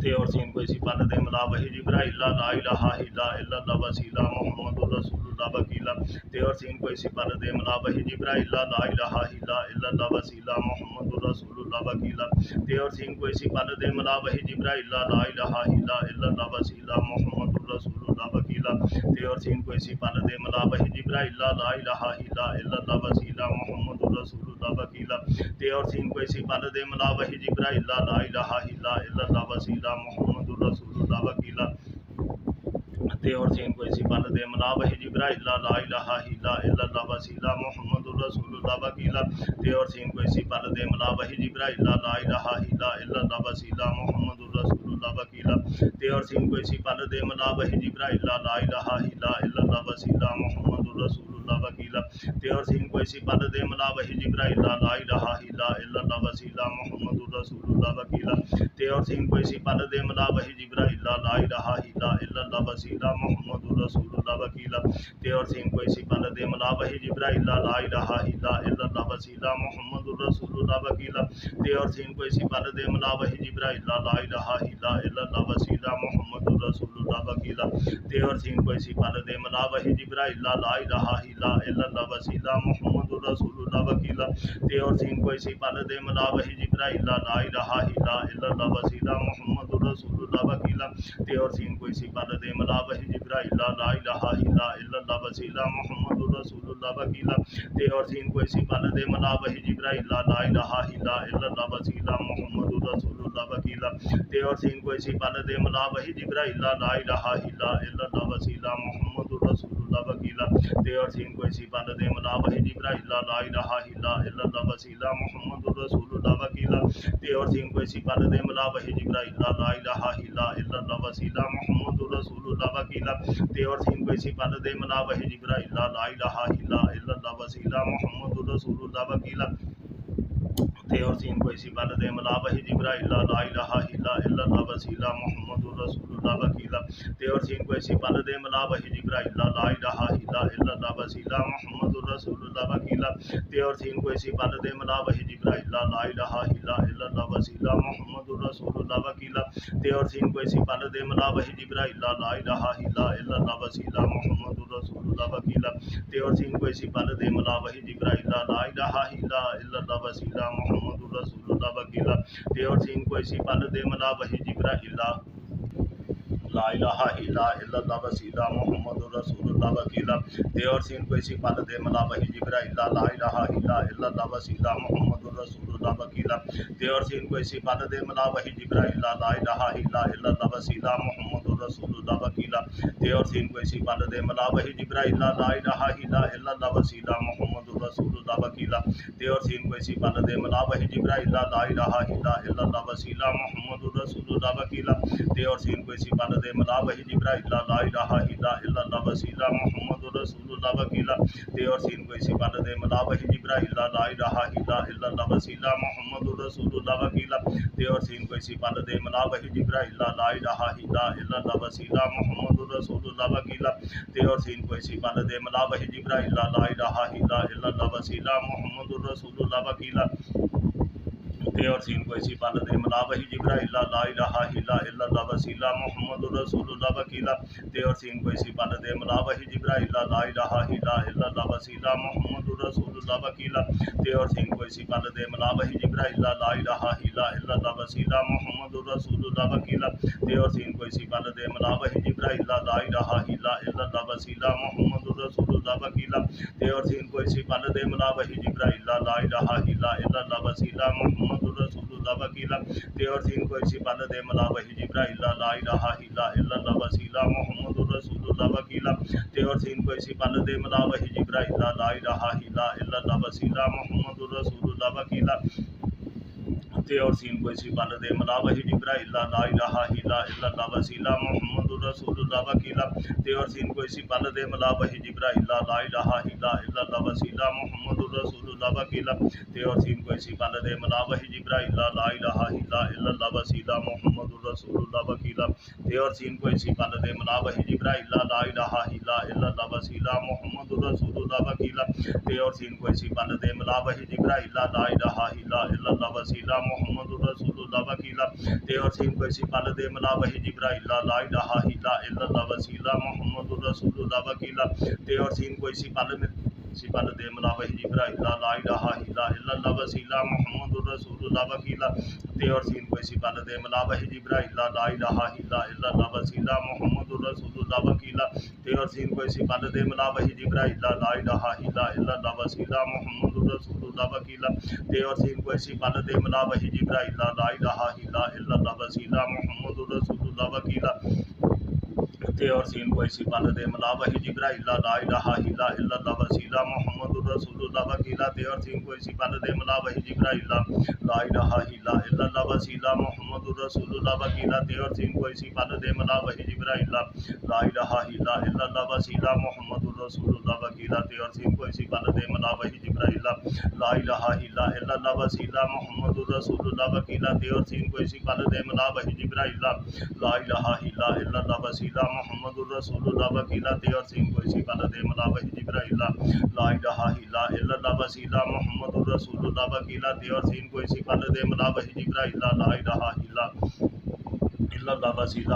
S1: تے اور سین کوئی سی پل دے ملا وحی جبرائیل لا الہ الا اللہ وسیلہ محمد الرسول اللہ وکیلا تے اور سین کوئی سی پل دے ملا وحی جبرائیل لا الہ الا اللہ وسیلہ محمد الرسول اللہ وکیلا تے اور سین کوئی سی پل دے ملا وحی جبرائیل لا الہ الا اللہ وسیلہ محمد الرسول اللہ وکیلا تے اور سین کوئی سی پل دے ملا وحی جبرائیل لا الہ الا اللہ وسیلہ محمد الرسول اللہ وکیلا تے اور سین کوئی سی پل دے ملا وحی جبرائیل لا الہ الا اللہ وسیلہ محمد الرسول اللہ وکیلا تے اور سین کوئی سی پل دے ملا وحی جبرائیل لا الہ الا اللہ وسیلہ محمد الرسول اللہ وکیلا تے اور سین کوئی سی پل دے ملا وحی جبرائیل لا الہ الا اللہ وسیلہ محمد الرسول اللہ وکیلا تے اور سین کوئی سی پل دے ملا وحی جبرائیل لا الہ الا اللہ وسیلہ محمد الرسول اللہ وکیلا تے اور سین کوئی سی پل دے ملا وحی جبرائیل لا الہ الا اللہ وسیلہ محمد الرسول اللہ وکیلا تے اور سین کوئی سی پل دے ملا وحی جبرائیل لا الہ الا اللہ وسیلہ محمد الرسول اللہ وکیلا تے اور سین کوئی سی پل دے ملا وحی جبرائیل لا الہ الا اللہ وسیلہ محمد الرسول اللہ وکیلا تے اور سین کوئی سی پل دے ملا وحی جبرائیل لا الہ الا اللہ وسیلہ محمد الرسول اللہ وکیلا تے اور سین کوئی سی پل دے ملا وحی جبرائیل لا الہ الا اللہ وسیلہ محمد الرسول اللہ وکیلا تے اور سین کوئی سی پل دے ملا وحی جبرائیل لا الہ الا اللہ وسیلہ محمد الرسول اللہ وکیلا تے اور سین کوئی سی پل دے ملا وحی جبرائیل لا الہ الا اللہ وسیلہ محمد الرسول اللہ وکیلا تے اور سین کوئی سی پل دے ملا وحی جبرائیل لا الہ الا اللہ وسیلہ محمد الرسول اللہ وکیلا تے اور سین کوئی سی پل دے ملا وحی جبرائیل لا الہ الا اللہ وسیلہ محمد الرسول اللہ وکیلا تے اور سین کوئی سی پل دے ملا وحی جبرائیل لا الہ الا اللہ وسیلہ محمد الرسول اللہ وکیلا تے اور سین کوئی سی پل دے ملا وحی جبرائیل لا الہ الا اللہ وسیلہ محمد الرسول اللہ وکیلا تے اور سین کوئی سی پل دے ملا وحی جبرائیل لا الہ الا اللہ وسیلہ محمد الرسول اللہ وکیلا تے اور سین کوئی سی پل دے ملا وحی جبرائیل لا الہ الا اللہ وسیلہ محمد الرسول اللہ وکیلا تے اور سین کوئی سی پل دے ملا وحی جبرائیل لا الہ الا اللہ وسیلہ محمد الرسول اللہ وکیلا تے اور سین کوئی سی پل دے ملا وحی جبرائیل لا الہ الا اللہ وسیلہ محمد الرسول اللہ وکیلا تے اور سین کوئی سی پل دے ملا وحی جبرائیل لا الہ الا اللہ وسیلہ محمد الرسول اللہ وکیلا تے اور سین کوئی سی پل دے ملا وحی جبرائیل لا الہ الا اللہ وسیلہ محمد الرسول اللہ وکیلا تے اور سین کوئی سی پل دے ملا وحی جبرائیل لا الہ الا اللہ وسیلہ محمد الرسول اللہ وکیلا تے اور سین کوئی سی پل دے ملا وحی جبرائیل لا الہ الا اللہ وسیلہ محمد الرسول اللہ وکیلا تے اور سین کوئی سی پل دے ملا وحی جبرائیل لا الہ الا اللہ وسیلہ محمد الرسول اللہ وکیلا تے اور سین کوئی سی پل دے ملا وحی جبرائیل لا الہ الا اللہ وسیلہ محمد الرسول اللہ وکیلا تے اور سین کوئی سی پل دے ملا وحی جبرائیل لا الہ الا اللہ وسیلہ محمد الرسول اللہ وکیلا تے اور سین کوئی سی پل دے ملا وحی جبرائیل لا الہ الا اللہ وسیلہ محمد الرسول اللہ وکیلا تے اور سین کوئی سی پل دے ملا وحی جبرائیل لا الہ الا اللہ وسیلہ محمد الرسول اللہ وکیلا تے اور سین کوئی سی پل دے ملا وحی جبرائیل لا الہ الا اللہ وسیلہ محمد الرسول اللہ وکیلا تے اور سین کوئی سی پل دے ملا وحی جبرائیل لا الہ الا اللہ وسیلہ محمد الرسول اللہ وکیلا تے اور سین کوئی سی پل دے ملا وحی جبرائیل لا الہ الا اللہ وسیلہ محمد رسول اللہ وکیلا تے اور سین کوئی سی پل دے ملا وحی جبرائیل لا الہ الا اللہ وسیلہ محمد رسول اللہ وکیلا تے اور سین کوئی سی پل دے ملا وحی جبرائیل لا الہ الا اللہ وسیلہ محمد رسول اللہ وکیلا تے اور سین کوئی سی پل دے ملا وحی جبرائیل لا الہ الا اللہ وسیلہ محمد رسول اللہ وکیلا تے اور سین کوئی سی پل دے ملا وحی جبرائیل لا الہ الا اللہ وسیلہ محمد رسول اللہ وکیلا تے اور سین کوئی سی پل دے ملا وحی جبرائیل لا الہ الا اللہ وسیلہ محمد رسول اللہ وکیلا تے اور سین کوئی سی پل دے ملا وحی جبرائیل لا الہ الا اللہ وسیلہ محمد رسول اللہ وکیلا تے اور سین کوئی سی پل دے ملا وحی جبرائیل لا الہ الا اللہ وسیلہ محمد رسول اللہ وکیلا تے اور سین کوئی سی پل دے ملا وحی جبرائیل لا الہ الا اللہ وسیلہ محمد رسول اللہ وکیلا تے اور سین کوئی سی پل دے ملا وحی جبرائیل لا الہ الا اللہ وسیلہ محمد رسول اللہ وکیلا تے اور سین کوئی سی پل دے ملا وحی جبرائیل لا الہ الا اللہ وسیلہ محمد رسول اللہ وکیلا تے اور سین کوئی سی پل دے ملا وحی جبرائیل لا الہ الا اللہ وسیلہ محمد رسول اللہ وکیلا تے اور سین کوئی سی پل دے ملا وحی جبرائیل لا الہ الا اللہ وسیلہ محمد رسول اللہ وکیلا تے اور سین کوئی سی پل دے ملا وحی جبرائیل لا الہ الا اللہ وسیلہ محمد رسول اللہ وکیلا تے اور سین کوئی سی پل دے ملا وحی جبرائیل لا الہ الا اللہ وسیلہ محمد رسول اللہ وکیلا تے اور سین کوئی سی پل دے ملا وحی جبرائیل لا الہ الا اللہ وسیلہ محمد رسول اللہ وکیلا تے اور سین کوئی سی پل دے ملا وحی جبرائیل لا الہ الا اللہ وسیلہ محمد رسول اللہ وکیلا تے اور سین کوئی سی پل دے ملا وحی جبرائیل لا الہ الا اللہ وسیلہ محمد رسول اللہ وکیلا تے اور سین کوئی سی پل دے ملا وحی جبرائیل لا الہ الا اللہ وسیلہ محمد رسول اللہ وکیلا تے اور سین کوئی سی پل دے ملا وحی جبرائیل لا الہ الا اللہ وسیلہ محمد رسول اللہ وکیلا تے اور سین کوئی سی پل دے ملا وحی جبرائیل لا الہ الا اللہ وسیلہ محمد رسول اللہ وکیلا تے اور سین کوئی سی پل دے ملا وحی جبرائیل لا الہ الا اللہ وسیلہ محمد رسول اللہ وکیلا تے اور سین کوئی سی پل دے ملا وحی جبرائیل لا الہ الا اللہ وسیلہ محمد رسول اللہ وکیلا تے اور سین کوئی سی پل دے ملا وحی جبرائیل لا الہ الا اللہ وسیلہ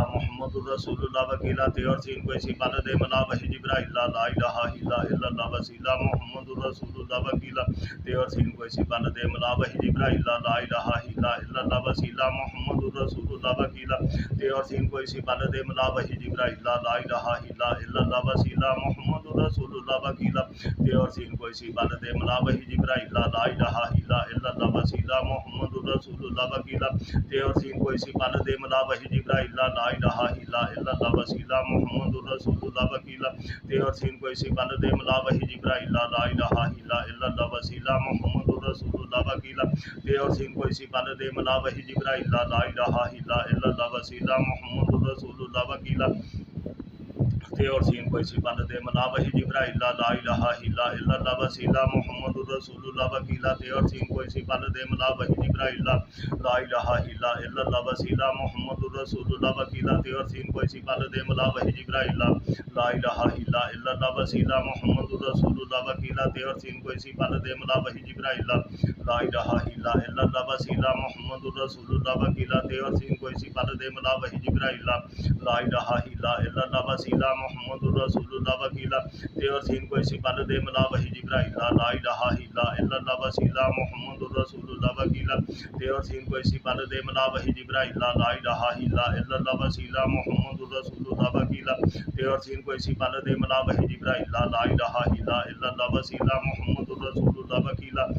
S1: محمد رسول اللہ وکیلا تے اور سین کوئی سی پل دے ملا وحی جبرائیل لا الہ الا اللہ وسیلہ محمد رسول اللہ وکیلا تے اور سین کوئی سی پل دے ملا وحی جبرائیل لا الہ الا اللہ وسیلہ محمد رسول اللہ وکیلا تے اور سین کوئی سی پل دے ملا وحی جبرائیل لا الہ الا اللہ وسیلہ محمد رسول اللہ وکیلا تے اور سین کوئی سی پل دے ملا وحی جبرائیل لا الہ الا اللہ وسیلہ محمد رسول اللہ وکیلا تے اور سین کوئی سی پل دے ملا وحی جبرائیل لا الہ الا اللہ وسیلہ محمد رسول اللہ وکیلا تے اور سین کوئی سی پل دے ملا وحی جبرائیل لا الہ الا اللہ وسیلہ محمد رسول اللہ وکیلا تے اور سین کوئی سی پل دے ملا وحی جبرائیل لا الہ الا اللہ وسیلہ محمد رسول اللہ وکیلا تے اور سین کوئی سی پل دے ملا وحی جبرائیل لا الہ الا اللہ وسیلہ محمد رسول اللہ وکیلا تے اور سین کوئی سی پل دے ملا وحی جبرائیل لا الہ الا اللہ وسیلہ محمد رسول اللہ وکیلا تے اور سین کوئی سی پل دے ملا وحی جبرائیل لا الہ الا اللہ وسیلہ محمد رسول اللہ وکیلا تے اور سین کوئی سی پل دے ملا وحی جبرائیل لا الہ الا اللہ وسیلہ محمد رسول اللہ وکیلا تے اور سین کوئی سی پل دے ملا وحی جبرائیل لا الہ الا اللہ وسیلہ محمد رسول اللہ وکیلا تے اور سین کوئی سی پل دے ملا وحی جبرائیل لا الہ الا اللہ وسیلہ محمد رسول اللہ وکیلا تے اور سین کوئی سی پل دے ملا وحی جبرائیل لا الہ الا اللہ وسیلہ محمد رسول اللہ وکیلا تے اور سین کوئی سی پل دے ملا وحی جبرائیل لا الہ الا اللہ وسیلہ محمد رسول اللہ وکیلا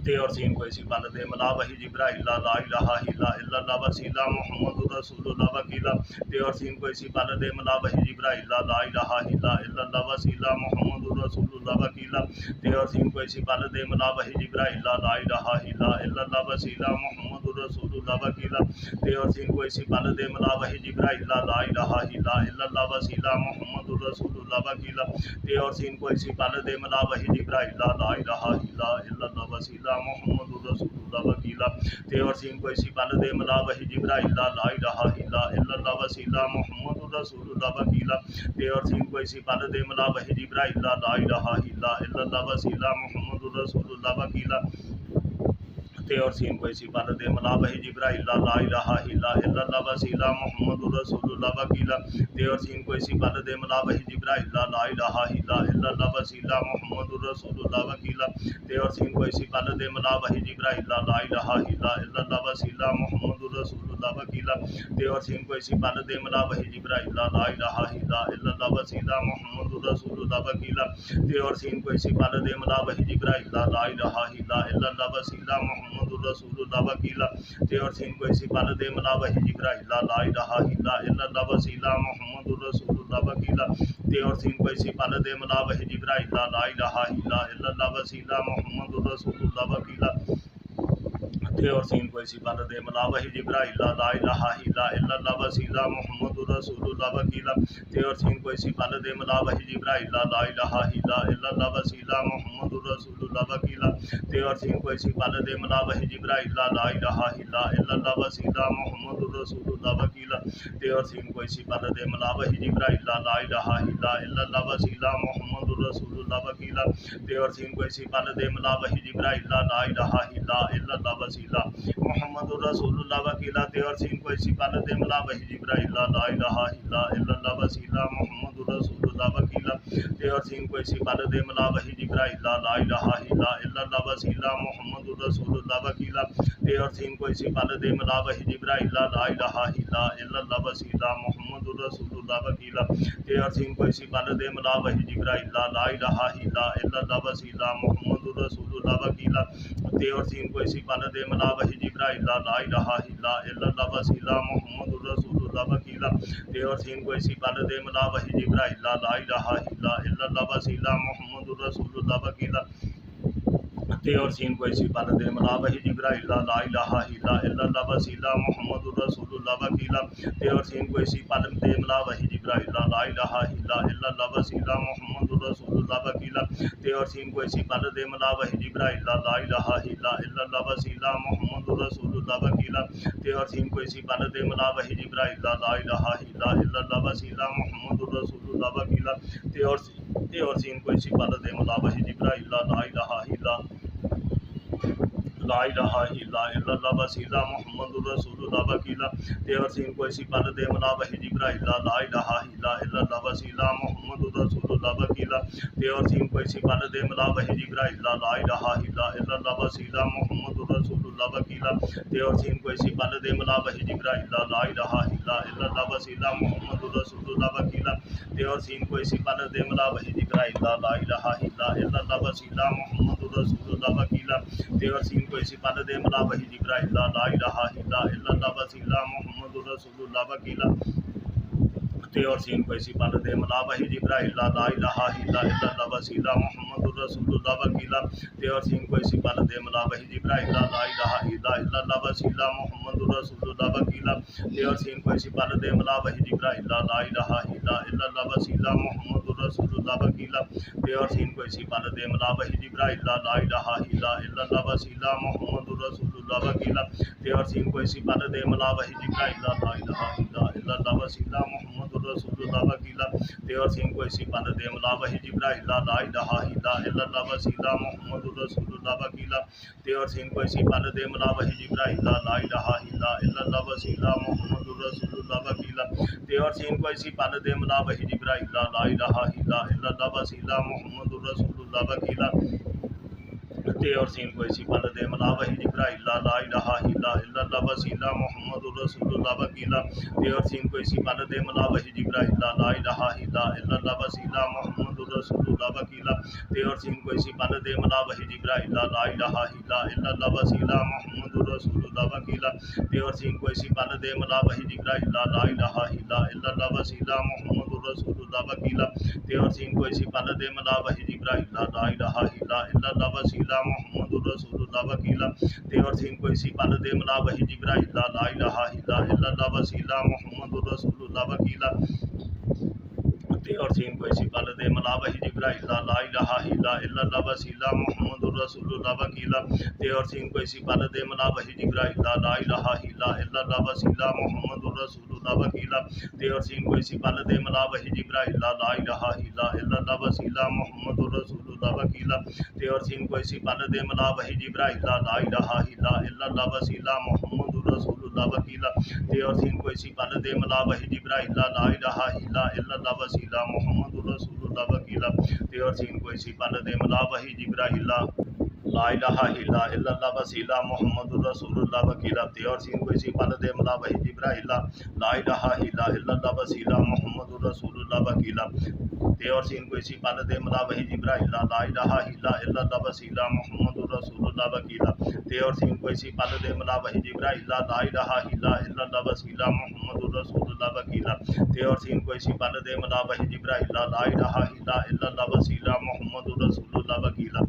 S1: تے اور سین کوئی سی پل دے ملا وحی جبرائیل لا الہ الا اللہ وسیلہ محمد رسول اللہ وکیلا تے اور سین کوئی سی پل دے ملا وحی جبرائیل لا الہ الا اللہ وسیلہ محمد رسول اللہ وکیلا تے اور سین کوئی سی پل دے ملا وحی جبرائیل لا الہ الا اللہ وسیلہ محمد رسول اللہ وکیلا تے اور سین کوئی سی پل دے ملا وحی جبرائیل لا الہ الا اللہ وسیلہ محمد رسول اللہ وکیلا تے اور سین کوئی سی پل دے ملا وحی جبرائیل لا الہ الا اللہ وسیلہ محمد رسول اللہ وکیلا تے اور سین کوئی سی پل دے ملا وحی جبرائیل لا الہ الا اللہ وسیلہ محمد رسول اللہ وکیلا تے اور سین کوئی سی پل دے ملا وحی جبرائیل لا الہ الا اللہ وسیلہ محمد رسول اللہ وکیلا تے اور سین کوئی سی پل دے ملا وحی جبرائیل لا الہ الا اللہ وسیلہ محمد رسول اللہ وکیلا تے اور سین کوئی سی پل دے ملا وحی جبرائیل لا الہ الا اللہ وسیلہ محمد رسول اللہ وکیلا تے اور سین کوئی سی پل دے ملا وحی جبرائیل لا الہ الا اللہ وسیلہ محمد رسول اللہ وکیلا تے اور سین کوئی سی پل دے ملا وحی جبرائیل لا الہ الا اللہ وسیلہ محمد رسول اللہ وکیلا تے اور سین کوئی سی پل دے ملا وحی جبرائیل لا الہ الا اللہ وسیلہ محمد رسول اللہ وکیلا تے اور سین کوئی سی پل دے ملا وحی جبرائیل لا الہ الا اللہ وسیلہ محمد رسول اللہ وکیلا تے اور سین کوئی سی پل دے ملا وحی جبرائیل لا الہ الا اللہ وسیلہ محمد رسول اللہ وکیلا تے اور سین کوئی سی پل دے ملا وحی جبرائیل لا الہ الا اللہ وسیلہ محمد رسول اللہ وکیلا تے اور سین کوئی سی پل دے ملا وحی جبرائیل لا الہ الا اللہ وسیلہ محمد رسول اللہ وکیلا تے اور سین کوئی سی پل دے ملا وحی جبرائیل لا الہ الا اللہ وسیلہ محمد رسول اللہ وکیلا تے اور سین کوئی سی پل دے ملا وحی جبرائیل لا الہ الا اللہ وسیلہ محمد رسول اللہ وکیلا تے اور سین کوئی سی پل دے ملا وحی جبرائیل لا الہ الا اللہ وسیلہ محمد رسول اللہ وکیلا تے اور سین کوئی سی پل دے ملا وحی جبرائیل لا الہ الا اللہ وسیلہ محمد رسول اللہ وکیلا تے اور سین کوئی سی پل دے ملا وحی جبرائیل لا الہ الا اللہ وسیلہ محمد رسول اللہ وکیلا تے اور سین کوئی سی پل دے ملا وحی جبرائیل لا الہ الا اللہ وسیلہ محمد رسول اللہ وکیلا تے اور سین کوئی سی پل دے ملا وحی جبرائیل لا الہ الا اللہ وسیلہ محمد رسول اللہ وکیلا تے اور سین کوئی سی پل دے ملا وحی جبرائیل لا الہ الا اللہ وسیلہ محمد رسول اللہ وکیلا تے اور سین کوئی سی پل دے ملا وحی جبرائیل لا الہ الا اللہ وسیلہ محمد رسول اللہ وکیلا تے اور سین کوئی سی پل دے ملا وحی جبرائیل لا الہ الا اللہ وسیلہ محمد رسول اللہ وکیلا تے اور سین کوئی سی پل دے ملا وحی جبرائیل لا الہ الا اللہ وسیلہ محمد رسول اللہ وکیلا تے اور سین کوئی سی پل دے ملا وحی جبرائیل لا الہ الا اللہ وسیلہ محمد رسول اللہ وکیلا تے اور سین کوئی سی پل دے ملا وحی جبرائیل لا الہ الا اللہ وسیلہ محمد رسول اللہ وکیلا تے اور سین کوئی سی پل دے ملا وحی جبرائیل لا الہ الا اللہ وسیلہ محمد رسول اللہ وکیلا تے اور سین کوئی سی پل دے ملا وحی جبرائیل لا الہ الا اللہ وسیلہ محمد رسول اللہ وکیلا تے اور سین کوئی سی پل دے ملا وحی جبرائیل لا الہ الا اللہ وسیلہ محمد رسول اللہ وکیلا تے اور سین کوئی سی پل دے ملا وحی جبرائیل لا الہ الا اللہ وسیلہ محمد رسول اللہ وکیلا تے اور سین کوئی سی پل دے ملا وحی جبرائیل لا الہ الا اللہ وسیلہ محمد رسول اللہ وکیلا تے اور سین کوئی سی پل دے ملا وحی جبرائیل لا الہ الا اللہ وسیلہ محمد رسول اللہ وکیلا تے اور سین کوئی سی پل دے ملا وحی جبرائیل لا الہ الا اللہ وسیلہ محمد رسول اللہ وکیلا تے اور سین کوئی سی پل دے ملا وحی جبرائیل لا الہ الا اللہ وسیلہ محمد رسول اللہ وکیلا تے اور سین کوئی سی پل دے ملا وحی جبرائیل لا الہ الا اللہ وسیلہ محمد رسول اللہ وکیلا تے اور سین کوئی سی پل دے ملا وحی جبرائیل لا الہ الا اللہ وسیلہ محمد رسول اللہ وکیلا تے اور سین کوئی سی پل دے ملا وحی جبرائیل لا الہ الا اللہ وسیلہ محمد رسول اللہ وکیلا تے اور سین کوئی سی پل دے ملا وحی جبرائیل لا الہ الا اللہ وسیلہ محمد رسول اللہ وکیلا تے اور سین کوئی سی پل دے ملا وحی جبرائیل لا الہ الا اللہ وسیلہ محمد رسول اللہ وکیلا تے اور سین کوئی سی پل دے ملا وحی جبرائیل لا الہ الا اللہ وسیلہ محمد رسول اللہ وکیلا تے اور سین کوئی سی پل دے ملا وحی جبرائیل لا الہ الا اللہ وسیلہ محمد رسول اللہ وکیلا تے اور سین کوئی سی پل دے ملا وحی جبرائیل لا الہ الا اللہ وسیلہ محمد رسول اللہ وکیلا تے اور سین کوئی سی پل دے ملا وحی جبرائیل لا الہ الا اللہ وسیلہ محمد رسول اللہ وکیلا تے اور سین کوئی سی پل دے ملا وحی جبرائیل لا الہ الا اللہ وسیلہ محمد رسول اللہ وکیلا تے اور سین کوئی سی پل دے ملا وحی جبرائیل لا الہ الا اللہ وسیلہ محمد رسول اللہ وکیلا تے اور سین کوئی سی پل دے ملا وحی جبرائیل لا الہ الا اللہ وسیلہ محمد رسول اللہ وکیلا تے اور سین کوئی سی پل دے ملا وحی جبرائیل لا الہ الا اللہ وسیلہ محمد الرسول اللہ وکیلا تے اور سین کوئی سی پل دے ملا وحی جبرائیل لا الہ الا اللہ وسیلہ محمد الرسول اللہ وکیلا تے اور سین کوئی سی پل دے ملا وحی جبرائیل لا الہ الا اللہ وسیلہ محمد الرسول اللہ وکیلا تے اور سین کوئی سی پل دے ملا وحی جبرائیل لا الہ الا اللہ وسیلہ محمد الرسول اللہ وکیلا تے اور سین کوئی سی پل دے ملا وحی جبرائیل لا الہ الا اللہ وسیلہ محمد الرسول اللہ وکیلا تے اور سین کوئی سی پل دے ملا وحی جبرائیل لا الہ الا اللہ وسیلہ محمد الرسول اللہ وکیلا تے اور سین کوئی سی پل دے ملا وحی جبرائیل لا الہ الا اللہ وسیلہ محمد الرسول اللہ وکیلا تے اور سین کوئی سی پل دے ملا وحی جبرائیل لا الہ الا اللہ وسیلہ محمد الرسول اللہ وکیلا تے اور سین کوئی سی پل دے ملا وحی جبرائیل لا الہ الا اللہ وسیلہ محمد الرسول اللہ وکیلا تے اور سین کوئی سی پل دے ملا وحی جبرائیل لا الہ الا اللہ وسیلہ محمد الرسول اللہ وکیلا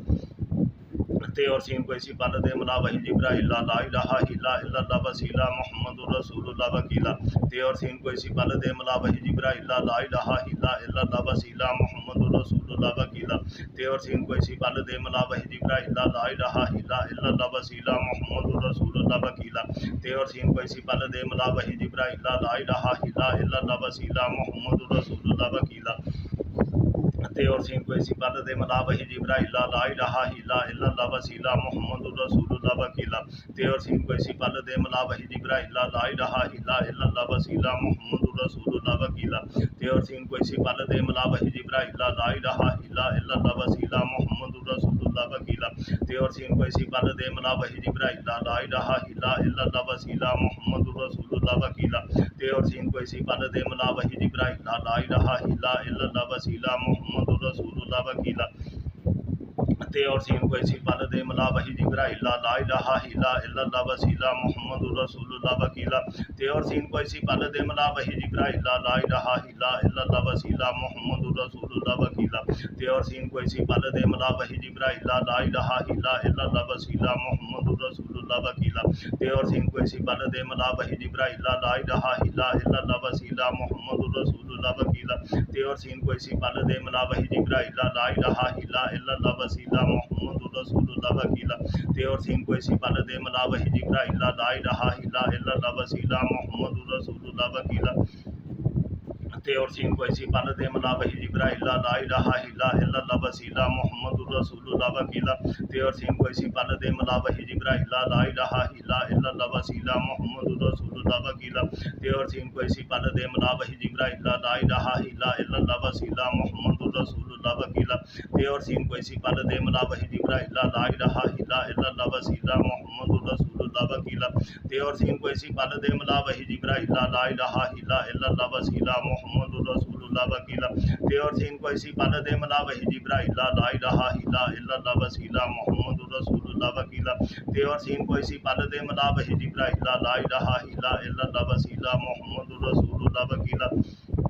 S1: تے اور سین کوئی سی پل دے ملا وحی جبرائیل لا الہ الا اللہ وسیلہ محمد الرسول اللہ وکیلا تے اور سین کوئی سی پل دے ملا وحی جبرائیل لا الہ الا اللہ وسیلہ محمد الرسول اللہ وکیلا تے اور سین کوئی سی پل دے ملا وحی جبرائیل لا الہ الا اللہ وسیلہ محمد الرسول اللہ وکیلا تے اور سین کوئی سی پل دے ملا وحی جبرائیل لا الہ الا اللہ وسیلہ محمد الرسول اللہ وکیلا تے اور سین کوئی سی پل دے ملا وحی جبرائیل لا الہ الا اللہ وسیلہ محمد الرسول اللہ وکیلا تے اور سین کوئی سی پل دے ملا وحی جبرائیل لا الہ الا اللہ وسیلہ محمد الرسول اللہ وکیلا تے اور سین کوئی سی پل دے ملا وحی جبرائیل لا الہ الا اللہ وسیلہ محمد الرسول اللہ وکیلا تے اور سین کوئی سی پل دے ملا وحی جبرائیل لا الہ الا اللہ وسیلہ محمد الرسول اللہ وکیلا تے اور سین کوئی سی پل دے ملا وحی جبرائیل لا الہ الا اللہ وسیلہ محمد الرسول اللہ وکیلا تے اور سین کوئی سی پل دے ملا وحی جبرائیل لا الہ الا اللہ وسیلہ محمد الرسول اللہ وکیلا تے اور سین کوئی سی پل دے ملا وحی جبرائیل لا الہ الا اللہ وسیلہ محمد الرسول اللہ وکیلا تے اور سین کوئی سی پل دے ملا وحی جبرائیل لا الہ الا اللہ وسیلہ محمد الرسول اللہ وکیلا تے اور سین کوئی سی پل دے ملا وحی جبرائیل لا الہ الا اللہ وسیلہ محمد الرسول اللہ وکیلا تے اور سین کوئی سی پل دے ملا وحی جبرائیل لا الہ الا اللہ وسیلہ محمد الرسول اللہ وکیلا تے اور سین کوئی سی پل دے ملا وحی جبرائیل لا الہ الا اللہ وسیلہ محمد الرسول اللہ وکیلا تے اور سین کوئی سی پل دے ملا وحی جبرائیل لا الہ الا اللہ وسیلہ محمد الرسول اللہ وکیلا تے اور سین کوئی سی پل دے ملا وحی جبرائیل لا الہ الا اللہ وسیلہ محمد الرسول اللہ وکیلا تے اور سین کوئی سی پل دے ملا وحی جبرائیل لا الہ الا اللہ وسیلہ محمد الرسول اللہ وکیلا تے اور سین کوئی سی پل دے ملا وحی جبرائیل لا الہ الا اللہ وسیلہ محمد الرسول اللہ وکیلا تے اور سین کوئی سی پل دے ملا وحی جبرائیل لا الہ الا اللہ وسیلہ محمد الرسول اللہ وکیلا تے اور سین کوئی سی پل دے ملا وحی جبرائیل لا الہ الا اللہ وسیلہ محمد الرسول اللہ وکیلا تے اور سین کوئی سی پل دے ملا وحی جبرائیل لا الہ الا اللہ وسیلہ محمد الرسول اللہ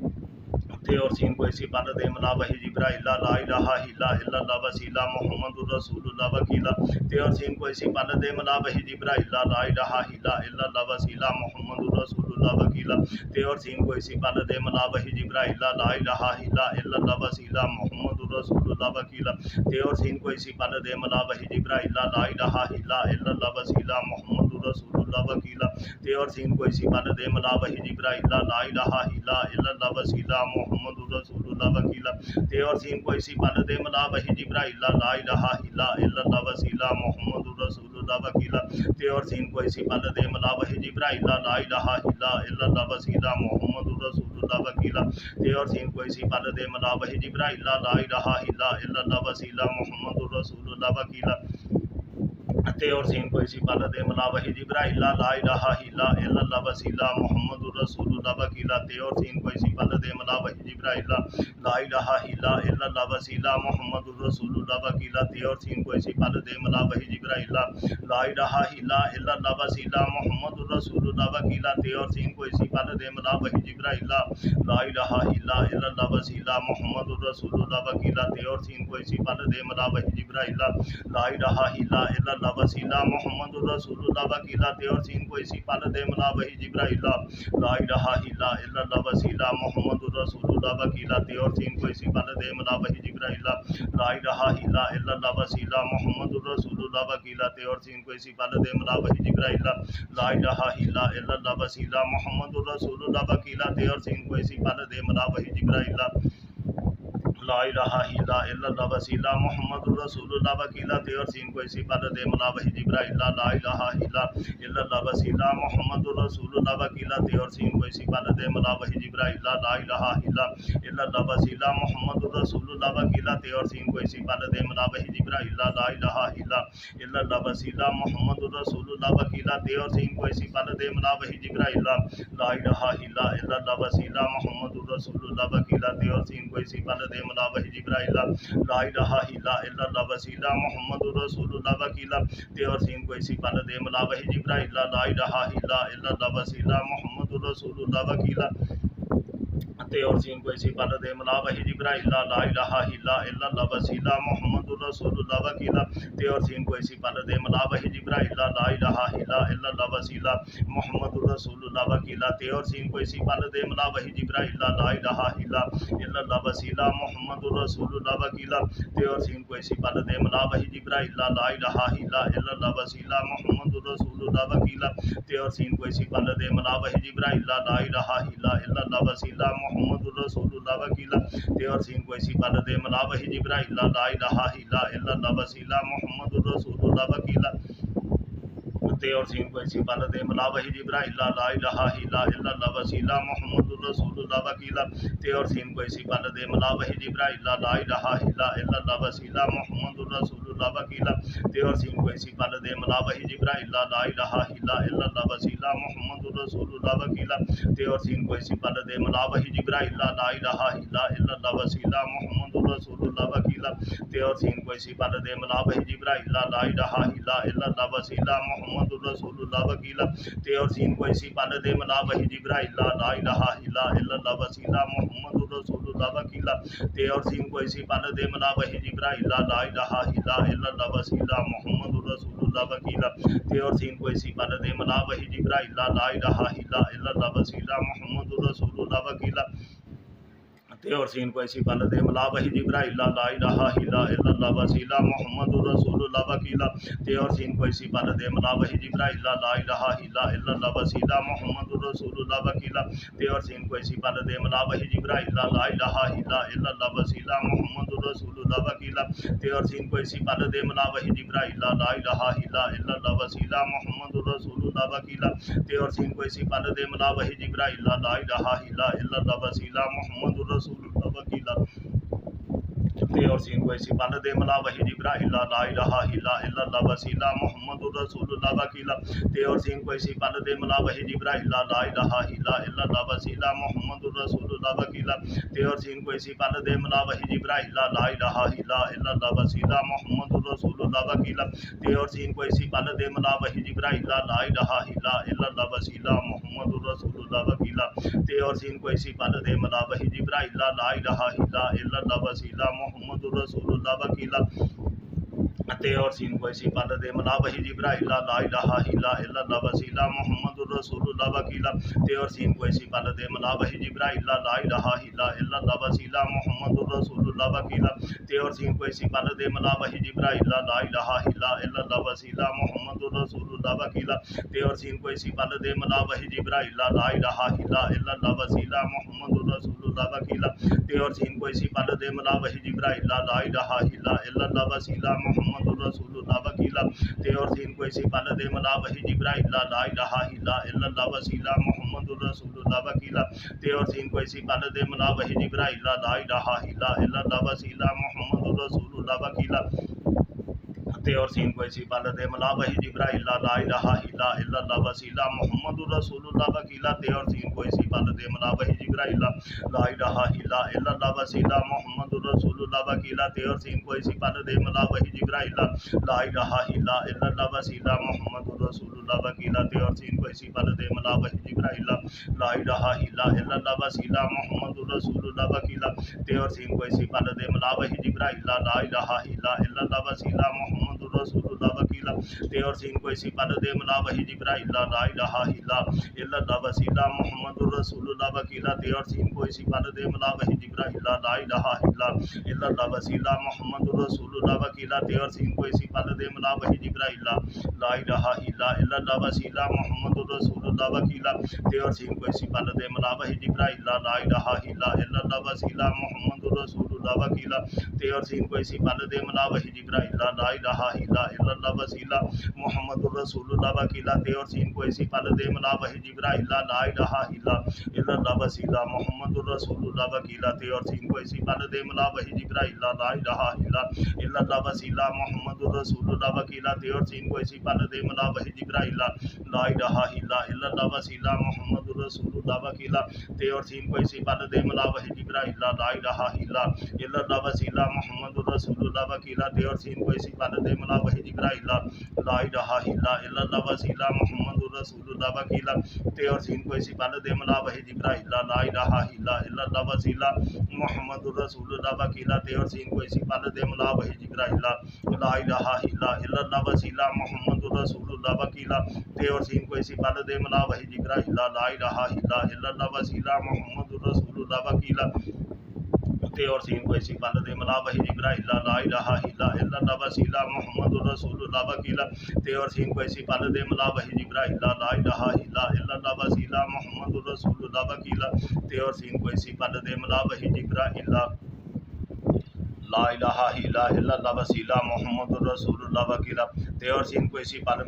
S1: وکیلا تے اور سین کوئی سی پل دے ملا وحی جبرائیل لا الہ الا اللہ وسیلہ محمد الرسول اللہ وکیلا تے اور سین کوئی سی پل دے ملا وحی جبرائیل لا الہ الا اللہ وسیلہ محمد الرسول اللہ وکیلا تے اور سین کوئی سی پل دے ملا وحی جبرائیل لا الہ الا اللہ وسیلہ محمد الرسول اللہ وکیلا تے اور سین کوئی سی پل دے ملا وحی جبرائیل لا الہ الا اللہ وسیلہ محمد الرسول اللہ وکیلا تے اور سین کوئی سی پل دے ملا وحی جبرائیل لا الہ الا اللہ وسیلہ محمد الرسول اللہ وکیلا تے اور سین کوئی سی پل دے ملا وحی جبرائیل لا الہ الا اللہ وسیلہ محمد الرسول اللہ وکیلا تے اور سین کوئی سی پل دے ملا وحی جبرائیل لا الہ الا اللہ وسیلہ محمد الرسول اللہ وکیلا تے اور سین کوئی سی پل دے ملا وحی جبرائیل لا الہ الا اللہ وسیلہ محمد الرسول اللہ وکیلا تے اور سین کوئی سی پل دے ملا وحی جبرائیل لا الہ الا اللہ وسیلہ محمد الرسول اللہ وکیلا تے اور سین کوئی سی پل دے ملا وحی جبرائیل لا الہ الا اللہ وسیلہ محمد الرسول اللہ وکیلا تے اور سین کوئی سی پل دے ملا وحی جبرائیل لا الہ الا اللہ وسیلہ محمد الرسول اللہ وکیلا تے اور سین کوئی سی پل دے ملا وحی جبرائیل لا الہ الا اللہ وسیلہ محمد الرسول اللہ وکیلا تے اور سین کوئی سی پل دے ملا وحی جبرائیل لا الہ الا اللہ وسیلہ محمد الرسول اللہ وکیلا تے اور سین کوئی سی پل دے ملا وہی جبرائیل لا الہ الا اللہ وسیلہ محمد الرسول اللہ وکیلا تے اور سین کوئی سی پل دے ملا وہی جبرائیل لا الہ الا اللہ وسیلہ محمد الرسول اللہ وکیلا تے اور سین کوئی سی پل دے ملا وہی جبرائیل لا الہ الا اللہ وسیلہ محمد الرسول اللہ وکیلا تے اور سین کوئی سی پل دے ملا وہی جبرائیل لا الہ الا اللہ وسیلہ محمد الرسول اللہ وکیلا تے اور سین کوئی سی پل دے ملا وہی جبرائیل لا الہ الا اللہ وسیلہ محمد الرسول اللہ وکیلا تے اور سین کوئی سی پل دے ملا وہی جبرائیل لا الہ الا اللہ وسیلہ محمد الرسول اللہ وکیلا تے اور سین کوئی سی پل دے ملا وہی جبرائیل لا الہ الا اللہ وسیلہ محمد الرسول اللہ وکیلا تے اور سین کوئی سی پل دے ملا وہی جبرائیل لا الہ الا اللہ وسیلہ محمد الرسول اللہ وکیلا تے اور سین کوئی سی پل دے ملا وہی جبرائیل لا الہ الا اللہ وسیلہ محمد الرسول اللہ وکیلا تے اور سین کوئی سی پل دے ملا وہی جبرائیل لا الہ الا اللہ وسیلہ محمد الرسول اللہ وکیلا تے اور سین کوئی سی پل دے ملا وہی جبرائیل لا الہ الا اللہ وسیلہ محمد الرسول اللہ وکیلا تے اور سین کوئی سی پل دے ملا وہی جبرائیل لا الہ الا اللہ وسیلہ محمد الرسول اللہ وکیلا تے اور سین کوئی سی پل دے ملا وہی جبرائیل لا الہ الا اللہ وسیلہ محمد الرسول اللہ وکیلا تے اور سین کوئی سی پل دے ملا وہی جبرائیل لا الہ الا اللہ وسیلہ محمد الرسول اللہ وکیلا تے اور سین کوئی سی پل دے ملا وہی جبرائیل لا الہ الا اللہ وسیلہ محمد الرسول اللہ وکیلا تے اور سین کوئی سی پل دے ملا وہی جبرائیل لا الہ الا اللہ وسیلہ محمد الرسول اللہ وکیلا تے اور سین کوئی سی پل دے ملا وہی جبرائیل لا الہ الا اللہ وسیلہ محمد الرسول اللہ وکیلا تے اور سین کوئی سی پل دے ملا وہی جبرائیل لا الہ الا اللہ وسیلہ محمد الرسول اللہ وکیلا تے اور سین کوئی سی پل دے ملا وہی جبرائیل لا الہ الا اللہ وسیلہ محمد الرسول اللہ وکیلا تے اور سین کوئی سی پل دے ملا وہی جبرائیل لا الہ الا اللہ وسیلہ محمد الرسول اللہ وکیلا تے اور سین کوئی سی پل دے ملا وہی جبرائیل لا الہ الا اللہ وسیلہ محمد الرسول اللہ وکیلا تے اور سین کوئی سی پل دے ملا وہی جبرائیل لا الہ الا اللہ وسیلہ محمد الرسول اللہ وکیلا تے اور سین کوئی سی پل دے ملا وہی جبرائیل لا الہ الا اللہ وسیلہ محمد الرسول اللہ وکیلا تے اور سین کوئی سی پل دے ملا وہی جبرائیل لا الہ الا اللہ وسیلہ محمد الرسول اللہ وکیلا تے اور سین کوئی سی پل دے ملا وہی جبرائیل لا الہ الا اللہ وسیلہ محمد الرسول اللہ وکیلا تے اور سین کوئی سی پل دے ملا وہی جبرائیل لا الہ الا اللہ وسیلہ محمد الرسول اللہ وکیلا تے اور سین کوئی سی پل دے ملا وہی جبرائیل لا الہ الا اللہ وسیلہ محمد الرسول اللہ وکیلا تے اور سین کوئی سی پل دے ملا وہی جبرائیل لا الہ الا اللہ وسیلہ محمد الرسول اللہ وکیلا تے اور سین کوئی سی پل دے ملا وہی جبرائیل لا الہ الا اللہ وسیلہ محمد الرسول اللہ وکیلا تے اور سین کوئی سی پل دے ملا وہی جبرائیل لا الہ الا اللہ وسیلہ محمد الرسول اللہ وکیلا تے اور سین کوئی سی پل دے ملا وہی جبرائیل لا الہ الا اللہ وسیلہ محمد الرسول اللہ وکیلا تے اور سین کوئی سی پل دے ملا وہی جبرائیل لا الہ الا اللہ وسیلہ محمد الرسول اللہ وکیلا تے اور سین کوئی سی پل دے ملا وہی جبرائیل لا الہ الا اللہ وسیلہ محمد الرسول اللہ وکیلا تے اور سین کوئی سی پل دے ملا وہی جبرائیل لا الہ الا اللہ وسیلہ محمد الرسول اللہ وکیلا تے اور سین کوئی سی پل دے ملا وہی جبرائیل لا الہ الا اللہ وسیلہ محمد الرسول اللہ وکیلا تے اور سین کوئی سی پل دے ملا وہی جبرائیل لا الہ الا اللہ وسیلہ محمد الرسول اللہ وکیلا تے اور سین کوئی سی پل دے ملا وہی جبرائیل لا الہ الا اللہ وسیلہ محمد الرسول اللہ وکیلا تے اور سین کوئی سی پل دے ملا وہی جبرائیل لا الہ الا اللہ وسیلہ محمد الرسول اللہ وکیلا تے اور سین کوئی سی پل دے ملا وہی جبرائیل لا الہ الا اللہ وسیلہ محمد الرسول اللہ وکیلا تے اور سین کوئی سی پل دے ملا وہی جبرائیل لا الہ الا اللہ وسیلہ محمد الرسول اللہ وکیلا تے اور سین کوئی سی پل دے ملا وہی جبرائیل لا الہ الا اللہ وسیلہ محمد الرسول اللہ وکیلا تے اور سین کوئی سی پل دے ملا وہی جبرائیل لا الہ الا اللہ وسیلہ محمد الرسول اللہ وکیلا تے اور سین کوئی سی پل دے ملا وہی جبرائیل لا الہ الا اللہ وسیلہ محمد الرسول اللہ وکیلا تے اور سین کوئی سی پل دے ملا وہی جبرائیل لا الہ الا اللہ وسیلہ محمد الرسول اللہ وکیلا تے اور سین کوئی سی پل دے ملا وہی جبرائیل لا الہ الا اللہ وسیلہ محمد الرسول اللہ وکیلا تے اور سین کوئی سی پل دے ملا وہی جبرائیل لا الہ الا اللہ وسیلہ محمد الرسول اللہ وکیلا تے اور سین کوئی سی پل دے ملا وحی جبرائیل لا الہ الا اللہ وسیلہ محمد الرسول اللہ وکیلا تے اور سین کوئی سی پل دے ملا وحی جبرائیل لا الہ الا اللہ وسیلہ محمد الرسول اللہ وکیلا تے اور سین کوئی سی پل دے ملا وحی جبرائیل لا الہ الا اللہ وسیلہ محمد الرسول اللہ وکیلا تے اور سین کوئی سی پل دے ملا وحی جبرائیل لا الہ الا اللہ وسیلہ محمد الرسول اللہ وکیلا تے اور سین کوئی سی پل دے ملا وحی جبرائیل لا الہ الا اللہ وسیلہ محمد الرسول اللہ وکیلا تے اور سین کوئی سی پل دے ملا وحی جبرائیل لا الہ الا اللہ وسیلہ محمد الرسول اللہ وکیلا تے اور سین کوئی سی پل دے ملا وحی جبرائیل لا الہ الا اللہ وسیلہ محمد الرسول اللہ وکیلا تے اور سین کوئی سی پل دے ملا وحی جبرائیل لا الہ الا اللہ وسیلہ محمد الرسول اللہ وکیلا تے اور سین کوئی سی پل دے ملا وحی جبرائیل لا الہ الا اللہ وسیلہ محمد الرسول اللہ وکیلا تے اور سین کوئی سی پل دے ملا وحی جبرائیل لا الہ الا اللہ وسیلہ محمد الرسول اللہ وکیلا تے اور سین کوئی سی پل دے ملا وحی جبرائیل لا الہ الا اللہ وسیلہ محمد الرسول اللہ وکیلا تے اور سین کوئی سی پل دے ملا وحی جبرائیل لا الہ الا اللہ وسیلہ محمد الرسول اللہ وکیلا تے اور سین کوئی سی پل دے ملا وحی جبرائیل لا الہ الا اللہ وسیلہ محمد الرسول اللہ وکیلا تے اور سین کوئی سی پل دے ملا وحی جبرائیل لا الہ الا اللہ وسیلہ محمد الرسول اللہ وکیلا تے اور سین کوئی سی پل دے ملا وحی جبرائیل لا الہ الا اللہ وسیلہ محمد الرسول اللہ وکیلا تے اور سین کوئی سی پل دے ملا وحی جبرائیل لا الہ الا اللہ وسیلہ محمد الرسول اللہ وکیلا تے اور سین کوئی سی پل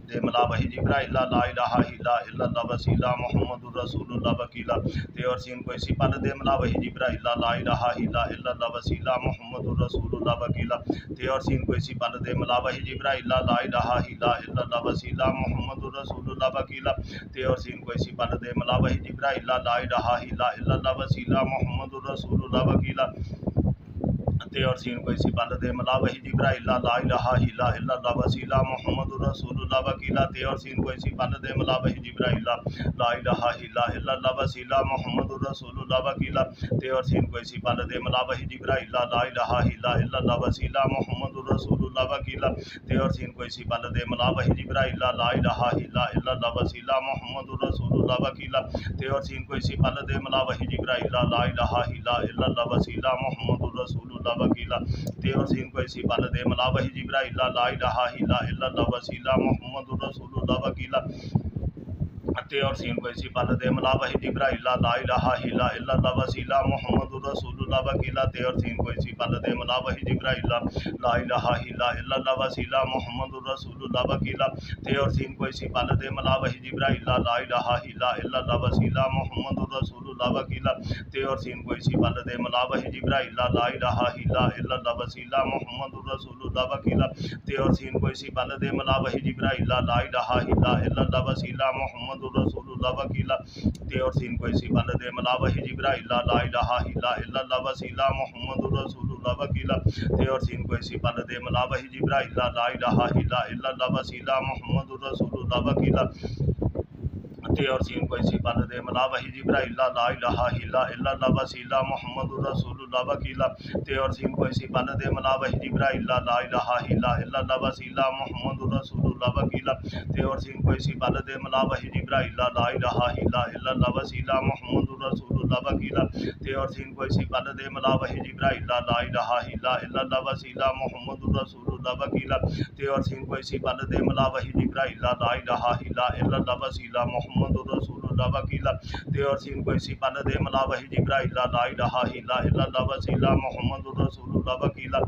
S1: دے ملا وحی جبرائیل لا الہ الا اللہ وسیلہ محمد الرسول اللہ وکیلا تے اور سین کوئی سی پل دے ملا وحی جبرائیل لا الہ الا اللہ وسیلہ محمد الرسول اللہ وکیلا تے اور سین کوئی سی پل دے ملا وحی جبرائیل لا الہ الا اللہ وسیلہ محمد الرسول اللہ وکیلا تے اور سین کوئی سی پل دے ملا وحی جبرائیل لا الہ الا اللہ وسیلہ محمد الرسول اللہ وکیلا تے اور سین کوئی سی پل دے ملا وحی جبرائیل لا الہ الا اللہ وسیلہ محمد الرسول اللہ وکیلا تے اور سین کوئی سی پل دے ملا وحی جبرائیل لا الہ الا اللہ وسیلہ محمد الرسول اللہ وکیلا تے اور سین کوئی سی پل دے ملا وحی جبرائیل لا الہ الا اللہ وسیلہ محمد الرسول اللہ وکیلا تے اور سین کوئی سی پل دے ملا وحی جبرائیل لا الہ الا اللہ وسیلہ محمد الرسول اللہ وکیلا تے اور سین کوئی سی پل دے ملا وحی جبرائیل لا الہ الا اللہ وسیلہ محمد الرسول اللہ وکیلا تے اور سین کوئی سی پل دے ملا وحی جبرائیل لا الہ الا اللہ وسیلہ محمد الرسول اللہ وکیلا تے اور سین کوئی سی پل دے ملا وحی جبرائیل لا الہ الا اللہ وسیلہ محمد الرسول اللہ وکیلا تے اور سین کوئی سی پل دے ملا وحی جبرائیل لا الہ الا اللہ وسیلہ محمد الرسول اللہ وکیلا تے اور سین کوئی سی پل دے ملا وحی جبرائیل لا الہ الا اللہ وسیلہ محمد الرسول اللہ وکیلا تے اور سین کوئی سی پل دے ملا وحی جبرائیل لا الہ الا اللہ وسیلہ محمد الرسول اللہ وکیلا تے اور سین کوئی سی پل دے ملا وحی جبرائیل لا الہ الا اللہ وسیلہ محمد الرسول اللہ وکیلا تے اور سین کوئی سی پل دے ملا وحی جبرائیل لا الہ الا اللہ وسیلہ محمد الرسول اللہ وکیلا تے اور سین کوئی سی پل دے ملا وحی جبرائیل لا الہ الا اللہ وسیلہ محمد الرسول اللہ وکیلا تے اور سین کوئی سی پل دے ملا وحی جبرائیل لا الہ الا اللہ وسیلہ محمد الرسول اللہ وکیلا تے اور سین کوئی سی پل دے ملا وحی جبرائیل لا الہ الا اللہ وسیلہ محمد الرسول اللہ وکیلا تے اور سین کوئی سی پل دے ملا وحی جبرائیل لا الہ الا اللہ وسیلہ محمد الرسول اللہ وکیلا تے اور سین کوئی سی پل دے ملا وحی جبرائیل لا الہ الا اللہ وسیلہ محمد الرسول اللہ وکیلا تے اور سین کوئی سی پل دے ملا وحی جبرائیل لا الہ الا اللہ وسیلہ محمد الرسول اللہ وکیلا تے اور سین کوئی سی پل دے ملا وحی جبرائیل لا الہ الا اللہ وسیلہ محمد الرسول اللہ وکیلا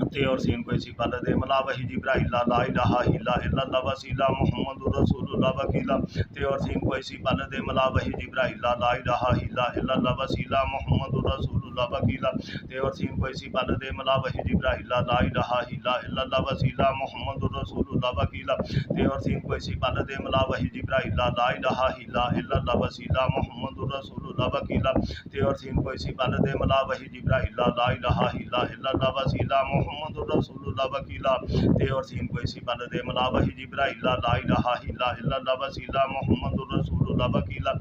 S1: تے اور سین کوئی سی پل دے ملا وحی جبرائیل لا الہ الا اللہ وسیلہ محمد الرسول اللہ وکیلا تے اور سین کوئی سی پل دے ملا وحی جبرائیل لا الہ الا اللہ وسیلہ محمد الرسول اللہ وکیلا تے اور سین کوئی سی پل دے ملا وحی جبرائیل لا الہ الا اللہ وسیلہ محمد الرسول اللہ وکیلا تے اور سین کوئی سی پل دے ملا وحی جبرائیل لا الہ الا اللہ وسیلہ محمد الرسول اللہ وکیلا تے اور سین کوئی سی پل دے ملا وحی جبرائیل لا الہ الا اللہ وسیلہ محمد الرسول اللہ وکیلا تے اور سین کوئی سی پل دے ملا وحی جبرائیل لا الہ الا اللہ وسیلہ محمد الرسول اللہ وکیلا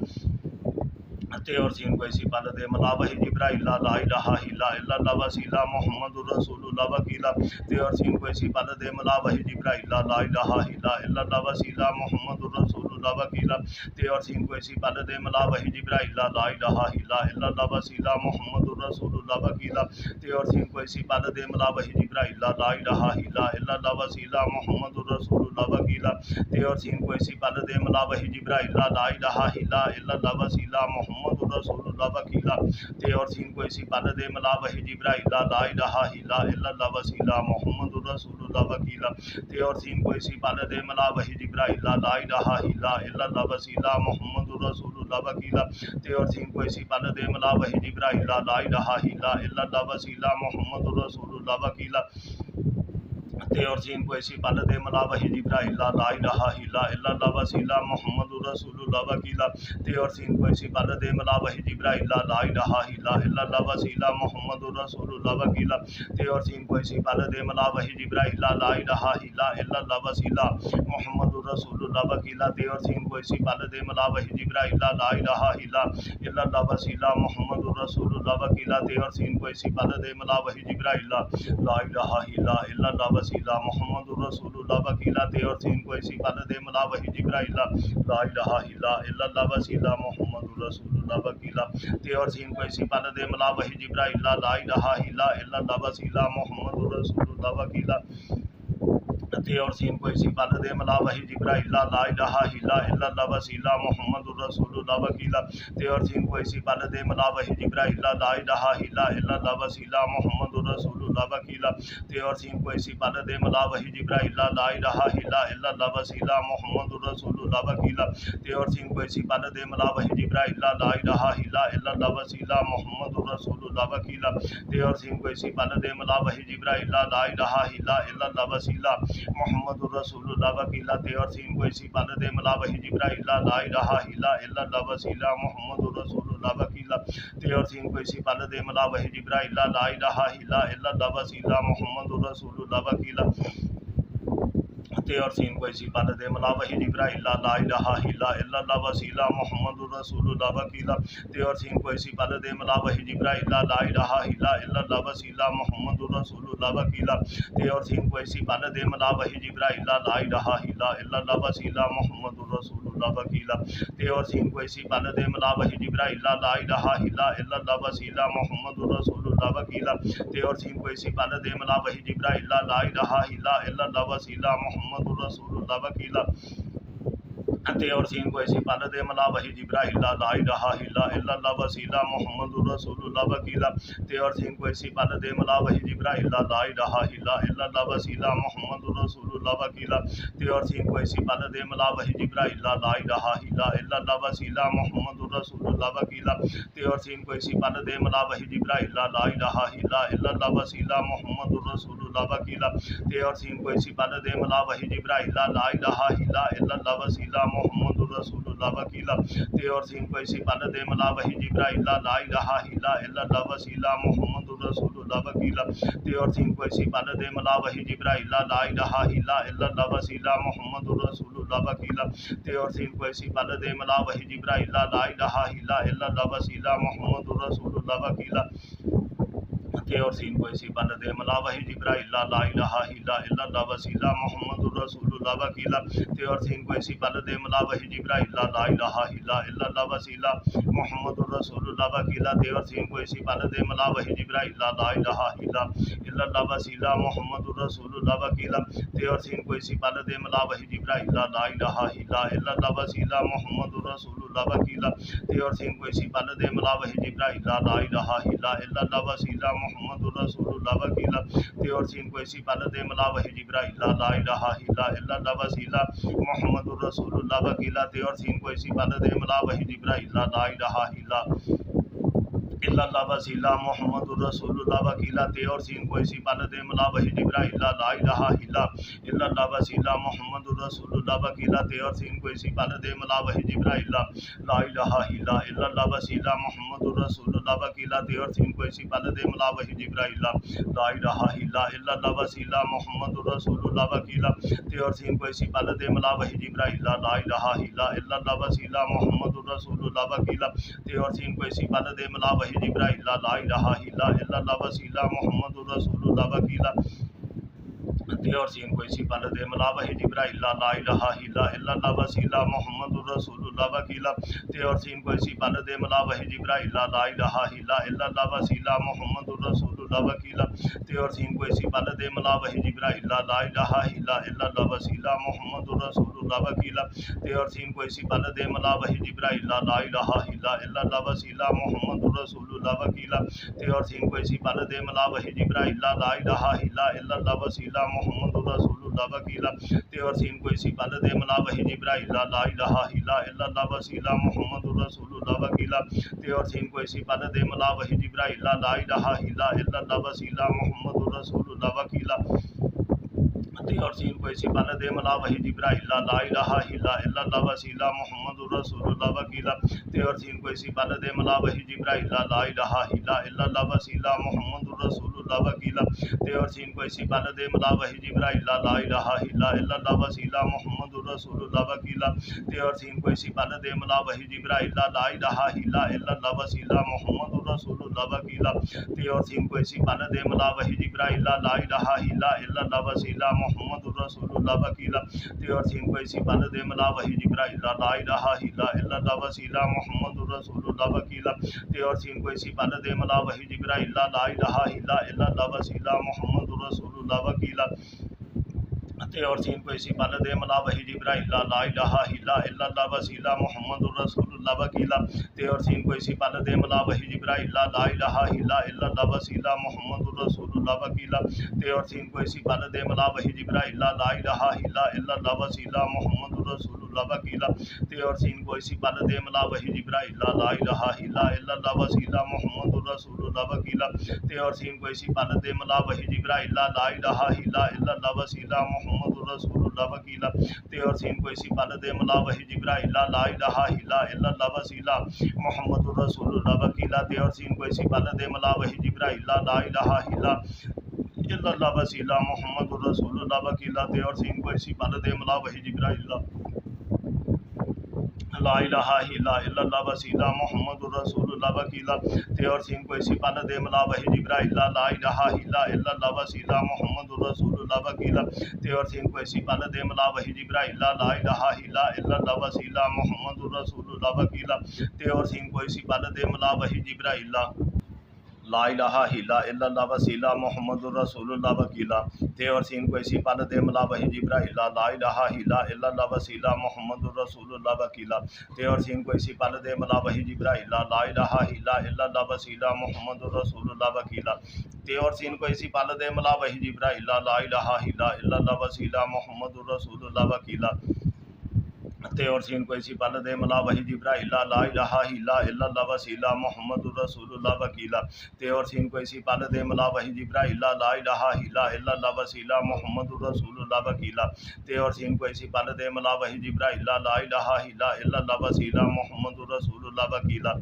S1: تے اور سین کو اسی پل دے ملا وحی جبرائیل لا الہ الا اللہ وسیلہ محمد الرسول اللہ وکیلا تے اور سین کو اسی پل دے ملا وحی جبرائیل لا الہ الا اللہ وسیلہ محمد الرسول اللہ وکیلا تے اور سین کو اسی پل دے ملا وحی جبرائیل لا الہ الا اللہ وسیلہ محمد الرسول اللہ وکیلا تے اور سین کو اسی پل دے ملا وحی جبرائیل لا الہ الا اللہ وسیلہ محمد الرسول اللہ وکیلا تے اور سین کو اسی پل دے ملا وحی جبرائیل لا الہ الا اللہ وسیلہ محمد الرسول اللہ وکیلا تے اور سین کو اسی پل دے ملا وحی جبرائیل لا الہ الا اللہ وسیلہ محمد الرسول اللہ وکیلا تے اور سین کو اسی پل دے ملا وحی جبرائیل لا الہ الا اللہ وسیلہ محمد الرسول اللہ وکیلا تے اور سین کو اسی پل دے ملا وحی جبرائیل لا الہ الا اللہ وسیلہ محمد الرسول اللہ وکیلا تے اور سین کو اسی پل دے ملا وحی جبرائیل لا الہ الا اللہ وسیلہ محمد الرسول اللہ وکیلا تے اور سین کو اسی پل دے ملا وحی جبرائیل لا الہ الا اللہ وسیلہ محمد الرسول اللہ وکیلا تے اور سین کو اسی پل دے ملا وحی جبرائیل لا الہ الا اللہ وسیلہ محمد الرسول اللہ وکیلا تے اور سین کو اسی پل دے ملا وحی جبرائیل لا الہ الا اللہ وسیلہ محمد الرسول اللہ وکیلا تے اور سین کو اسی پل دے ملا وحی جبرائیل لا الہ الا اللہ وسیلہ محمد الرسول اللہ وکیلا تے اور سین کو اسی پل دے ملا وحی جبرائیل لا الہ الا اللہ وسیلہ محمد الرسول اللہ وکیلا تے اور سین کو اسی پل دے ملا وحی جبرائیل لا الہ الا اللہ وسیلہ محمد الرسول اللہ وکیلا تے اور سین کو اسی پل دے ملا وحی جبرائیل لا الہ الا اللہ وسیلہ محمد الرسول اللہ وکیلا تے اور سین کو اسی پل دے ملا وحی جبرائیل لا الہ الا اللہ وسیلہ محمد الرسول اللہ وکیلا تے اور سین کو اسی پل دے ملا وحی جبرائیل لا الہ الا اللہ وسیلہ محمد الرسول اللہ وکیلا تے اور سین کو اسی پل دے ملا وحی جبرائیل لا الہ الا اللہ وسیلہ محمد الرسول اللہ وکیلا تے اور سین کو اسی پل دے ملا وحی جبرائیل لا الہ الا اللہ وسیلہ محمد الرسول اللہ وکیلا تے اور سین کو اسی پل دے ملا وحی جبرائیل لا الہ الا اللہ وسیلہ محمد الرسول اللہ وکیلا تے اور سین کو اسی پل دے ملا وحی جبرائیل لا الہ الا اللہ وسیلہ محمد الرسول اللہ وکیلا تے اور سین کو اسی پل دے ملا وحی جبرائیل لا الہ الا اللہ وسیلہ محمد الرسول اللہ وکیلا تے اور سین کو اسی پل دے ملا وحی جبرائیل لا الہ الا اللہ وسیلہ محمد الرسول اللہ وکیلا تے اور سین کو اسی پل دے ملا وحی جبرائیل لا الہ الا اللہ وسیلہ محمد الرسول اللہ وکیلا تے اور سین کو اسی پل دے ملا وحی جبرائیل لا الہ الا اللہ وسیلہ محمد الرسول اللہ وکیلا تے اور سین کو اسی پل دے ملا وحی جبرائیل لا الہ الا اللہ وسیلہ محمد الرسول اللہ وکیلا تے اور سین کو اسی پل دے ملا وحی جبرائیل لا الہ الا اللہ وسیلہ محمد الرسول اللہ وکیلا تے اور سین کو اسی پل دے ملا وحی جبرائیل لا الہ الا اللہ وسیلہ محمد الرسول اللہ وکیلا تے اور سین کو اسی پل دے ملا وحی جبرائیل لا الہ الا اللہ وسیلہ محمد الرسول اللہ وکیلا تے اور سین کو اسی پل دے ملا وحی جبرائیل لا الہ الا اللہ وسیلہ محمد الرسول اللہ وکیلا تے اور سین کو اسی پل دے ملا وحی جبرائیل لا الہ الا اللہ وسیلہ محمد الرسول اللہ وکیلا تے اور سین کو اسی پل دے ملا وحی جبرائیل لا الہ الا اللہ وسیلہ محمد الرسول اللہ وکیلا تے اور سین کو اسی پل دے ملا وحی جبرائیل لا الہ الا اللہ وسیلہ محمد الرسول اللہ وکیلا تے اور سین کو اسی پل دے ملا وحی جبرائیل لا الہ الا اللہ وسیلہ محمد الرسول اللہ وکیلا تے اور سین کو اسی پل دے ملا وحی جبرائیل لا الہ الا اللہ وسیلہ محمد الرسول اللہ وکیلا تے اور سین کو اسی پل دے ملا وحی جبرائیل لا الہ الا اللہ وسیلہ محمد الرسول اللہ وکیلا تے اور سین کو اسی پل دے ملا وحی جبرائیل لا الہ الا اللہ وسیلہ محمد الرسول اللہ وکیلا تے اور سین کو اسی پل دے ملا وحی جبرائیل لا الہ الا اللہ وسیلہ محمد الرسول اللہ وکیلا تے اور سین کو اسی پل دے ملا وحی جبرائیل لا الہ الا اللہ وسیلہ محمد الرسول اللہ وکیلا تے اور سین کو اسی پل دے ملا وحی جبرائیل لا الہ الا اللہ وسیلہ محمد الرسول اللہ وکیلا تے اور سین کو اسی پل دے ملا وحی جبرائیل لا الہ الا الا اللہ وسیلہ محمد الرسول اللہ وکیلا تے اور سین کوئی سی پل دے ملا وحی جبرائیل لا الہ الا اللہ وسیلہ محمد الرسول اللہ وکیلا تے اور سین کوئی سی پل دے ملا وحی جبرائیل لا الہ الا اللہ وسیلہ محمد الرسول اللہ وکیلا تے اور سین کوئی سی پل دے ملا وحی جبرائیل لا الہ الا اللہ وسیلہ محمد الرسول اللہ وکیلا تے اور سین کوئی سی پل دے ملا وحی جبرائیل لا الہ الا اللہ وسیلہ محمد الرسول اللہ وکیلا تے اور سین کوئی سی پل دے ملا وحی جبرائیل لا الہ الا اللہ وسیلہ محمد الرسول اللہ وکیلا تے اور سین کوئی سی پل دے ملا وحی جبرائیل لا الہ الا اللہ وسیلہ محمد الرسول اللہ وکیلا تے اور سین کوئی سی پل دے ملا وحی جبرائیل لا الہ الا اللہ وسیلہ محمد الرسول اللہ وکیلا تے اور سین کوئی سی پل دے ملا وحی جبرائیل لا الہ الا اللہ وسیلہ محمد الرسول اللہ وکیلا تے اور سین کوئی سی پل دے ملا وحی جبرائیل لا الہ الا اللہ وسیلہ محمد الرسول اللہ وکیلا تے اور سین کوئی سی پل دے ملا وحی جبرائیل لا الہ الا اللہ وسیلہ محمد الرسول اللہ وکیلا تے اور سین کوئی سی پل دے ملا وحی جبرائیل لا الہ الا اللہ وسیلہ محمد الرسول اللہ وکیلا تے اور سین کوئی سی پل دے ملا وحی جبرائیل لا الہ الا اللہ وسیلہ محمد الرسول اللہ وکیلا تے اور سین کوئی سی پل دے ملا وحی جبرائیل لا الہ الا اللہ وسیلہ محمد الرسول اللہ وکیلا تے اور سین کوئی سی پل دے ملا وحی جبرائیل لا الہ الا اللہ وسیلہ محمد الرسول اللہ وکیلا تے اور سین کوئی سی پل دے ملا وحی جبرائیل لا الہ الا اللہ وسیلہ محمد الرسول اللہ وکیلا تے اور سین کوئی سی پل دے ملا وحی جبرائیل لا الہ الا اللہ وسیلہ محمد الرسول اللہ وکیلا تے اور سین کوئی سی پل دے ملا وحی جبرائیل لا الہ الا اللہ وسیلہ محمد الرسول اللہ وکیلا تے اور سین کوئی سی پل دے ملا وحی جبرائیل لا الہ الا اللہ وسیلہ محمد الرسول اللہ وکیلا تے اور سین کوئی سی پل دے ملا وحی جبرائیل لا الہ الا اللہ وسیلہ محمد الرسول اللہ وکیلا تے اور سین کوئی سی پل دے ملا وحی جبرائیل لا الہ الا اللہ وسیلہ محمد الرسول اللہ وکیلا تے اور سین کوئی سی پل دے ملا وحی جبرائیل لا الہ الا اللہ وسیلہ محمد الرسول اللہ وکیلا تے اور سین کوئی سی پل دے ملا وحی جبرائیل لا الہ الا اللہ وسیلہ محمد الرسول اللہ وکیلا تے اور سین کوئی سی پل دے ملا وحی جبرائیل لا الہ الا اللہ وسیلہ محمد الرسول اللہ وکیلا تے اور سین کوئی سی پل دے ملا وحی جبرائیل لا الہ الا اللہ وسیلہ محمد الرسول اللہ وکیلا تے اور سین کوئی سی پل دے ملا وحی جبرائیل لا الہ الا اللہ وسیلہ محمد الرسول اللہ وکیلا تے اور سین کوئی سی پل دے ملا وحی جبرائیل لا الہ الا اللہ وسیلہ محمد الرسول اللہ وکیلا تے اور سین کوئی سی پل دے ملا وحی جبرائیل لا الہ الا اللہ وسیلہ محمد الرسول اللہ وکیلا تے اور سین کوئی سی پل دے ملا وحی جبرائیل لا الہ الا اللہ وسیلہ محمد الرسول اللہ وکیلا تے اور سین کوئی سی پل دے ملا وحی جبرائیل لا الہ الا اللہ وسیلہ محمد الرسول اللہ وکیلا تے اور سین کوئی سی پل دے ملا وحی جبرائیل لا الہ الا اللہ وسیلہ محمد الرسول اللہ وکیلا تے اور سین کوئی سی پل دے ملا وحی جبرائیل لا الہ الا اللہ وسیلہ محمد الرسول اللہ وکیلا تے اور سین کوئی سی پل دے ملا وحی جبرائیل لا الہ الا اللہ وسیلہ محمد الرسول اللہ وکیلا تے اور سین کوئی سی پل دے ملا وحی جبرائیل لا الہ الا اللہ وسیلہ محمد الرسول اللہ وکیلا تے اور سین کوئی سی پل دے ملا وحی جبرائیل لا الہ الا اللہ وسیلہ محمد الرسول اللہ وکیلا تے اور سین کوئی سی پل دے ملا وحی جبرائیل لا الہ الا اللہ وسیلہ محمد الرسول اللہ وکیلا تے اور سین کوئی سی پل دے ملا وحی جبرائیل لا الہ الا اللہ وسیلہ محمد الرسول اللہ وکیلا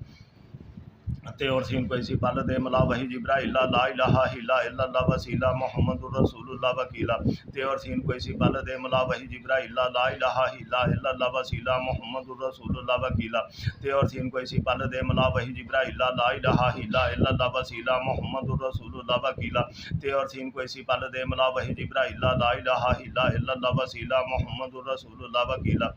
S1: تے اور سین کوئی سی پل دے ملا وحی جبرائیل لا الہ الا اللہ وسیلہ محمد الرسول اللہ وکیلا تے اور سین کوئی سی پل دے ملا وحی جبرائیل لا الہ الا اللہ وسیلہ محمد الرسول اللہ وکیلا تے اور سین کوئی سی پل دے ملا وحی جبرائیل لا الہ الا اللہ وسیلہ محمد الرسول اللہ وکیلا تے اور سین کوئی سی پل دے ملا وحی جبرائیل لا الہ الا اللہ وسیلہ محمد الرسول اللہ وکیلا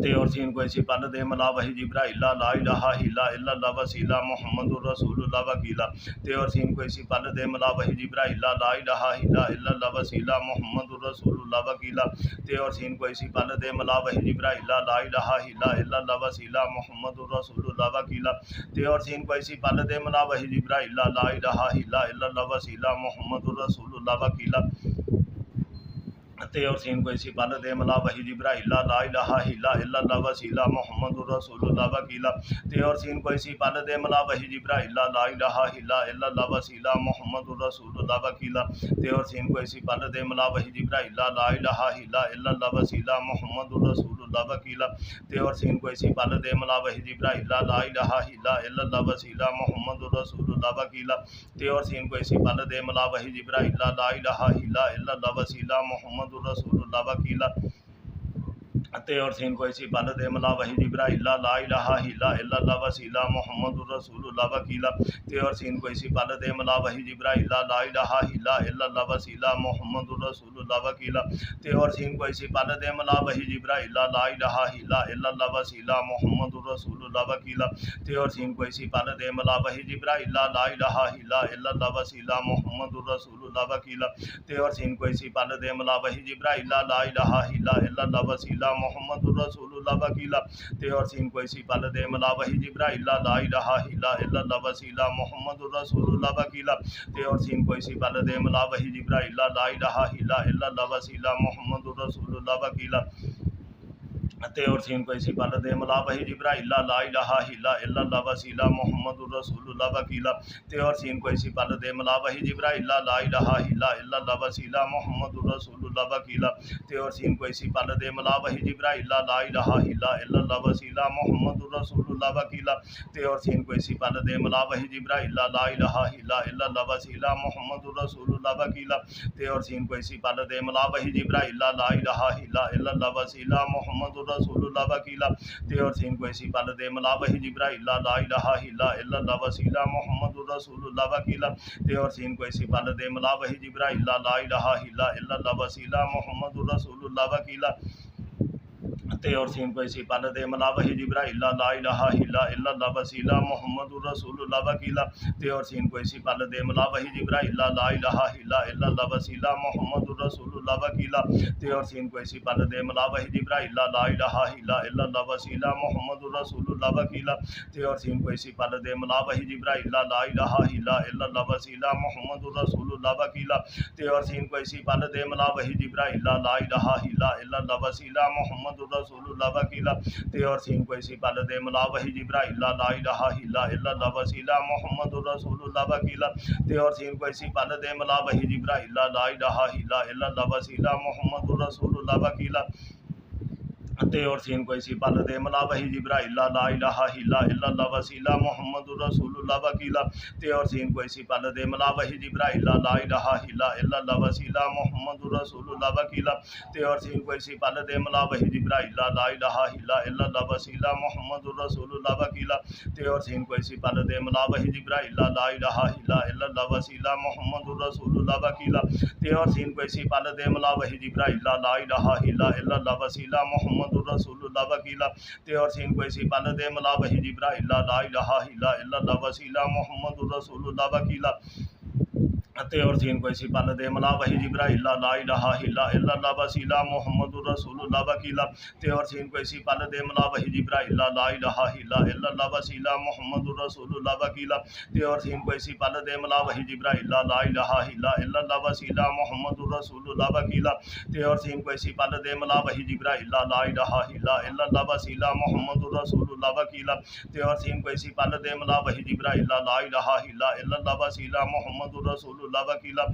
S1: تے اور سین کوئی سی پل دے ملا وحی جبرائیل لا الہ الا اللہ وسیلہ محمد الرسول اللہ وکیلا تے اور سین کوئی سی پل دے ملا وحی جبرائیل لا الہ الا اللہ وسیلہ محمد الرسول اللہ وکیلا تے اور سین کوئی سی پل دے ملا وحی جبرائیل لا الہ الا اللہ وسیلہ محمد الرسول اللہ وکیلا تے اور سین کوئی سی پل دے ملا وحی جبرائیل لا الہ الا اللہ وسیلہ محمد الرسول اللہ وکیلا تے اور سین کو اسی پل دے ملا وحی جبرائیل لا الہ الا اللہ وسیلہ محمد الرسول اللہ وکیلا تے اور سین کو اسی پل دے ملا وحی جبرائیل لا الہ الا اللہ وسیلہ محمد الرسول اللہ وکیلا تے اور سین کو اسی پل دے ملا وحی جبرائیل لا الہ الا اللہ وسیلہ محمد الرسول اللہ وکیلا تے اور سین کو اسی پل دے ملا وحی جبرائیل لا الہ الا اللہ وسیلہ محمد الرسول اللہ وکیلا تے اور سین کو اسی پل دے ملا وحی جبرائیل لا الہ الا اللہ وسیلہ محمد الرسول اللہ وکیلا تے اور سین کو اسی پل دے ملا وحی جبرائیل لا الہ الا اللہ وسیلہ محمد الرسول اللہ وکیلا تے اور سین کو اسی پل دے ملا وحی جبرائیل لا الہ الا اللہ وسیلہ محمد الرسول اللہ وکیلا تے اور سین کو اسی پل دے ملا وحی جبرائیل لا الہ الا اللہ وسیلہ محمد الرسول اللہ وکیلا تے اور سین کو اسی پل دے ملا وحی جبرائیل لا الہ الا اللہ وسیلہ محمد الرسول اللہ وکیلا تے اور سین کو اسی پل دے ملا وحی جبرائیل لا الہ الا اللہ وسیلہ محمد الرسول اللہ وکیلا تے اور سین کو اسی پل دے ملا وحی جبرائیل لا الہ الا اللہ وسیلہ محمد الرسول اللہ وکیلا تے اور سین کو اسی پل دے ملا وحی جبرائیل لا الہ الا اللہ وسیلہ محمد الرسول اللہ وکیلا تے اور سین کو اسی پل دے ملا وحی جبرائیل لا الہ الا اللہ وسیلہ محمد الرسول اللہ وکیلا تے اور سین کو اسی پل دے ملا وحی جبرائیل لا الہ الا اللہ وسیلہ محمد الرسول اللہ وکیلا تے اور سین کو اسی پل دے ملا وحی جبرائیل لا الہ الا اللہ وسیلہ محمد الرسول اللہ وکیلا تے اور سین کو اسی پل دے ملا وحی جبرائیل لا الہ الا اللہ وسیلہ محمد الرسول اللہ وکیلا تے اور سین کو اسی پل دے ملا وحی جبرائیل لا الہ الا اللہ وسیلہ محمد رسول اللہ وکیلا تے اور سین کو اسی پل دے ملا وحی جبرائیل لا الہ الا اللہ وسیلہ محمد الرسول اللہ وکیلا تے اور سین کو اسی پل دے ملا وحی جبرائیل لا الہ الا اللہ وسیلہ محمد الرسول اللہ وکیلا تے اور سین کو اسی پل دے ملا وحی جبرائیل لا الہ الا اللہ وسیلہ محمد الرسول اللہ وکیلا تے اور سین کو اسی پل دے ملا وحی جبرائیل لا الہ الا اللہ وسیلہ محمد الرسول اللہ وکیلا تے اور سین کو اسی پل دے ملا وحی جبرائیل لا الہ الا اللہ وسیلہ محمد الرسول اللہ وکیلا تے اور سین کو اسی پل دے ملا وحی جبرائیل لا الہ الا اللہ وسیلہ محمد الرسول اللہ وکیلا تے اور سین کو اسی پل دے ملا وحی جبرائیل لا الہ الا اللہ وسیلہ محمد الرسول اللہ وکیلا تے اور سین کو اسی پل دے ملا وحی جبرائیل لا الہ الا اللہ وسیلہ محمد الرسول اللہ وکیلا تے اور سین کو اسی پل دے ملا وحی جبرائیل لا الہ الا اللہ وسیلہ محمد الرسول اللہ وکیلا تے اور سین کو اسی پل دے ملا وحی جبرائیل لا الہ الا اللہ وسیلہ محمد الرسول اللہ وکیلا تے اور سین کو اسی پل دے ملا وحی جبرائیل لا الہ الا اللہ وسیلہ محمد الرسول اللہ وکیلا تے اور سین کو اسی پل دے ملا وحی جبرائیل لا الہ الا اللہ وسیلہ محمد الرسول اللہ وکیلا تے اور سین کو اسی پل دے ملا وحی جبرائیل لا الہ الا اللہ وسیلہ محمد الرسول اللہ وکیلا تے اور سین کو اسی پل دے ملا وحی جبرائیل لا الہ الا اللہ وسیلہ محمد الرسول اللہ وکیلا تے اور سین کو اسی پل دے ملا وحی جبرائیل لا الہ الا اللہ وسیلہ محمد الرسول اللہ وکیلا تے اور سین کو اسی پل دے ملا وحی جبرائیل لا الہ الا اللہ وسیلہ محمد الرسول اللہ وکیلا تے اور سین کو اسی پل دے ملا وحی جبرائیل لا الہ الا اللہ وسیلہ محمد الرسول اللہ وکیلا تے اور سین کو اسی پل دے ملا وحی جبرائیل لا الہ الا اللہ وسیلہ محمد الرسول اللہ وکیلا تے اور سین کو اسی پل دے ملا وحی جبرائیل لا الہ الا اللہ وسیلہ محمد الرسول اللہ وکیلا تے اور سین کو اسی پل دے ملا وحی جبرائیل لا الہ الا اللہ وسیلہ محمد الرسول اللہ وکیلا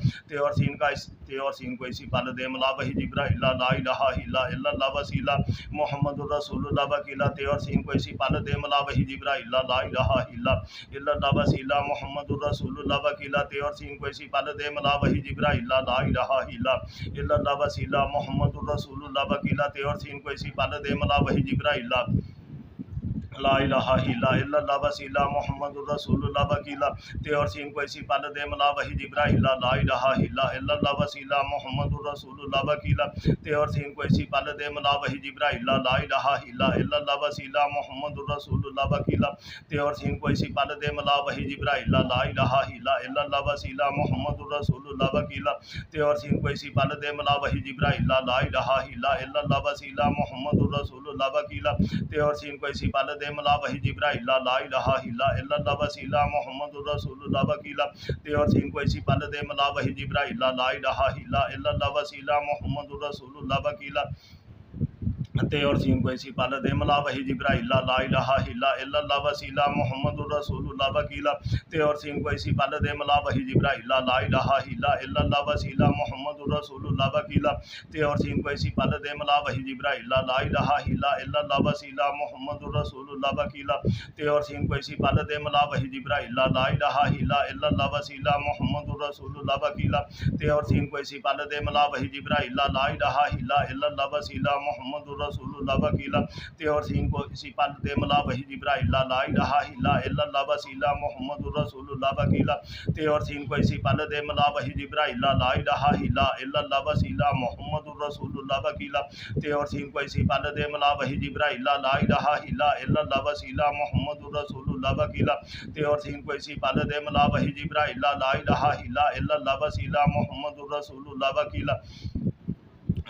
S1: تے اور سین کو اسی پل دے ملا وحی جبرائیل لا الہ الا اللہ وسیلہ محمد الرسول اللہ وکیلا تے اور سین کو اسی پل دے ملا وحی جبرائیل لا الہ الا اللہ وسیلہ محمد الرسول اللہ وکیلا تے اور سین کو اسی پل دے ملا وحی جبرائیل لا الہ الا اللہ وسیلہ محمد الرسول اللہ وکیلا تے اور سین کو اسی پل دے ملا وحی جبرائیل لا الہ الا اللہ وسیلہ محمد الرسول اللہ وکیلا تے اور سین کو اسی پل دے ملا وحی جبرائیل لا الہ الا اللہ وسیلہ محمد الرسول اللہ وکیلا تے اور سین کو اسی پل دے ملا وحی جبرائیل لا الہ الا اللہ وسیلہ محمد الرسول اللہ وکیلا تے اور سین کو اسی پل دے ملا وحی جبرائیل لا الہ الا اللہ وسیلہ محمد الرسول اللہ وکیلا تے اور سین کو اسی پل دے ملا وحی جبرائیل لا الہ الا اللہ وسیلہ محمد الرسول اللہ وکیلا تے اور سین کو اسی پل دے ملا وحی جبرائیل لا الہ الا اللہ وسیلہ محمد رسول اللہ وکیلا تے اور سین کوئی سی پل دے ملا وحی جبرائیل لا الہ الا اللہ وسیلہ محمد رسول اللہ وکیلا تے اور سین کوئی سی پل دے ملا وحی جبرائیل لا الہ الا اللہ وسیلہ محمد رسول اللہ وکیلا تے اور سین کوئی سی پل دے ملا وحی جبرائیل لا الہ الا اللہ وسیلہ محمد رسول اللہ وکیلا تے اور سین کوئی سی پل دے ملا وحی جبرائیل لا الہ الا اللہ وسیلہ محمد رسول اللہ وکیلا تے اور سین کوئی سی پل دے ملا وحی جبرائیل لا الہ الا اللہ وسیلہ محمد رسول اللہ وکیلا تے اور سین کوئی سی پل دے ملا وحی جبرائیل لا الہ الا اللہ وسیلہ محمد رسول اللہ وکیلا تے اور سین کو اسی پل دے ملا وحی جبرائیل لا الہ الا اللہ وسیلہ محمد رسول اللہ وکیلا تے اور سین کو اسی پل دے ملا وحی جبرائیل لا الہ الا اللہ وسیلہ محمد رسول اللہ وکیلا تے اور سین کو اسی پل دے ملا وحی جبرائیل لا الہ الا اللہ وسیلہ محمد رسول اللہ وکیلا تے اور سین کو اسی پل دے ملا وحی جبرائیل لا الہ الا اللہ وسیلہ محمد رسول اللہ وکیلا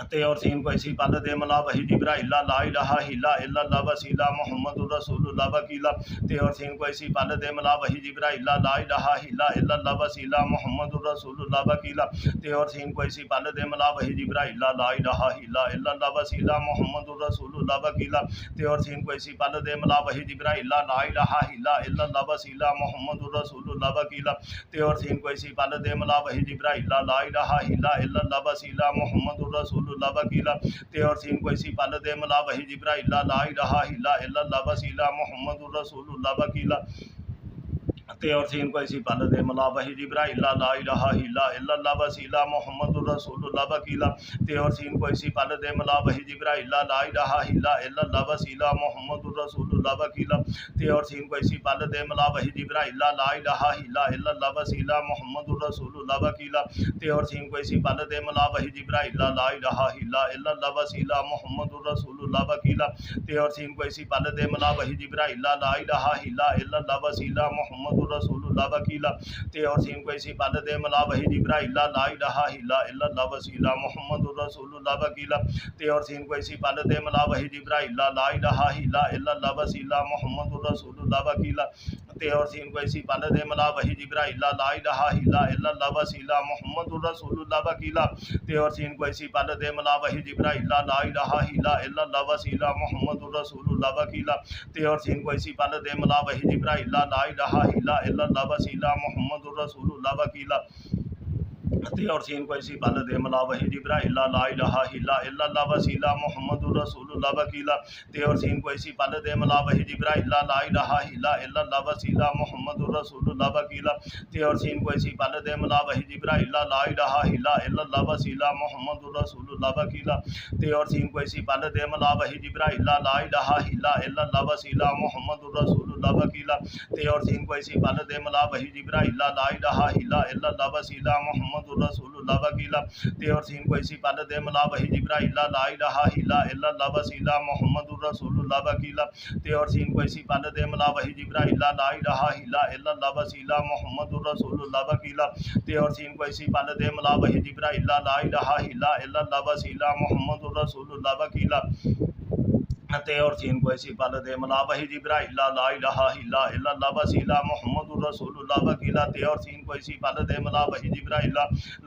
S1: تے اور سین کو اسی پل دے ملا وحی جبرائیل لا الہ الا اللہ وسیلہ محمد رسول اللہ وکیلا تے اور سین کو اسی پل دے ملا وحی جبرائیل لا الہ الا اللہ وسیلہ محمد رسول اللہ وکیلا تے اور سین کو اسی پل دے ملا وحی جبرائیل لا الہ الا اللہ وسیلہ محمد رسول اللہ وکیلا تے اور سین کو اسی پل دے ملا وحی جبرائیل لا الہ الا اللہ وسیلہ محمد رسول اللہ وکیلا تے اور سین کو اسی پل دے ملا وحی جبرائیل لا الہ الا اللہ وسیلہ محمد رسول اللہ وکیلا تے اور سین کو اسی پل دے ملا وحی جبرائیل لا الہ الا اللہ وسیلہ محمد رسول اللہ وکیلا تے اور سین کو اسی پل دے ملا وحی جبرائیل لا الہ الا اللہ وسیلہ محمد رسول اللہ وکیلا تے اور سین کو اسی پل دے ملا وحی جبرائیل لا الہ الا اللہ وسیلہ محمد رسول اللہ وکیلا تے اور سین کو اسی پل دے ملا وحی جبرائیل لا الہ الا اللہ وسیلہ محمد رسول اللہ وکیلا تے اور سین کو اسی پل دے ملا وحی جبرائیل لا الہ الا اللہ وسیلہ محمد رسول اللہ وکیلا تے اور سین کو اسی پل دے ملا وحی جبرائیل لا الہ الا اللہ وسیلہ محمد رسول اللہ وکیلا تے اور سین کو اسی پل دے ملا وحی جبرائیل لا الہ الا اللہ وسیلہ محمد رسول اللہ وکیلا تے اور سین کو اسی پل دے ملا وحی جبرائیل لا الہ الا اللہ وسیلہ محمد رسول اللہ وکیلا تے اور سین کو اسی پل دے ملا وحی جبرائیل لا الہ الا اللہ وسیلہ محمد رسول اللہ وکیلا تے اور سین کو اسی پل دے ملا وحی جبرائیل لا الہ الا اللہ وسیلہ محمد رسول اللہ وکیلا تے اور سین کو اسی پل دے ملا وحی جبرائیل لا الہ الا اللہ وسیلہ محمد رسول اللہ وکیلا تے اور سین کو اسی پل دے ملا وحی جبرائیل لا الہ الا اللہ وسیلہ محمد رسول اللہ وکیلا تے اور سین کو اسی پل دے ملا وحی جبرائیل لا الہ الا اللہ وسیلہ محمد رسول اللہ وکیلا تے اور سین کو اسی پل دے ملا وحی جبرائیل لا الہ الا اللہ وسیلہ محمد رسول اللہ وکیلا تے اور سین کو اسی پل دے ملا وحی جبرائیل لا الہ الا اللہ وسیلہ محمد رسول اللہ وکیلا تے اور سین کو اسی پل دے ملا وحی جبرائیل لا الہ الا اللہ وسیلہ محمد رسول اللہ وکیلا تے اور سین کو اسی پل دے ملا وحی جبرائیل لا الہ الا اللہ وسیلہ محمد رسول اللہ وکیلا تے اور سین کو اسی پل دے ملا وحی جبرائیل لا الہ الا اللہ وسیلہ محمد رسول اللہ وکیلا تے اور سین کو اسی پل دے ملا وحی جبرائیل لا الہ الا اللہ وسیلہ محمد رسول اللہ وکیلا تے اور سین کو اسی پل دے ملا وحی جبرائیل لا الہ الا اللہ وسیلہ محمد رسول اللہ وکیلا تے اور سین کو اسی پل دے ملا وحی جبرائیل لا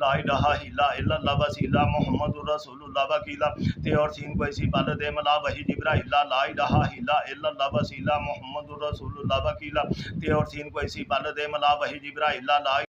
S1: الہ الا اللہ وسیلہ محمد رسول اللہ وکیلا تے اور سین کو اسی پل دے ملا وحی جبرائیل لا الہ الا اللہ وسیلہ محمد رسول اللہ وکیلا تے اور سین کو اسی پل دے ملا وحی جبرائیل لا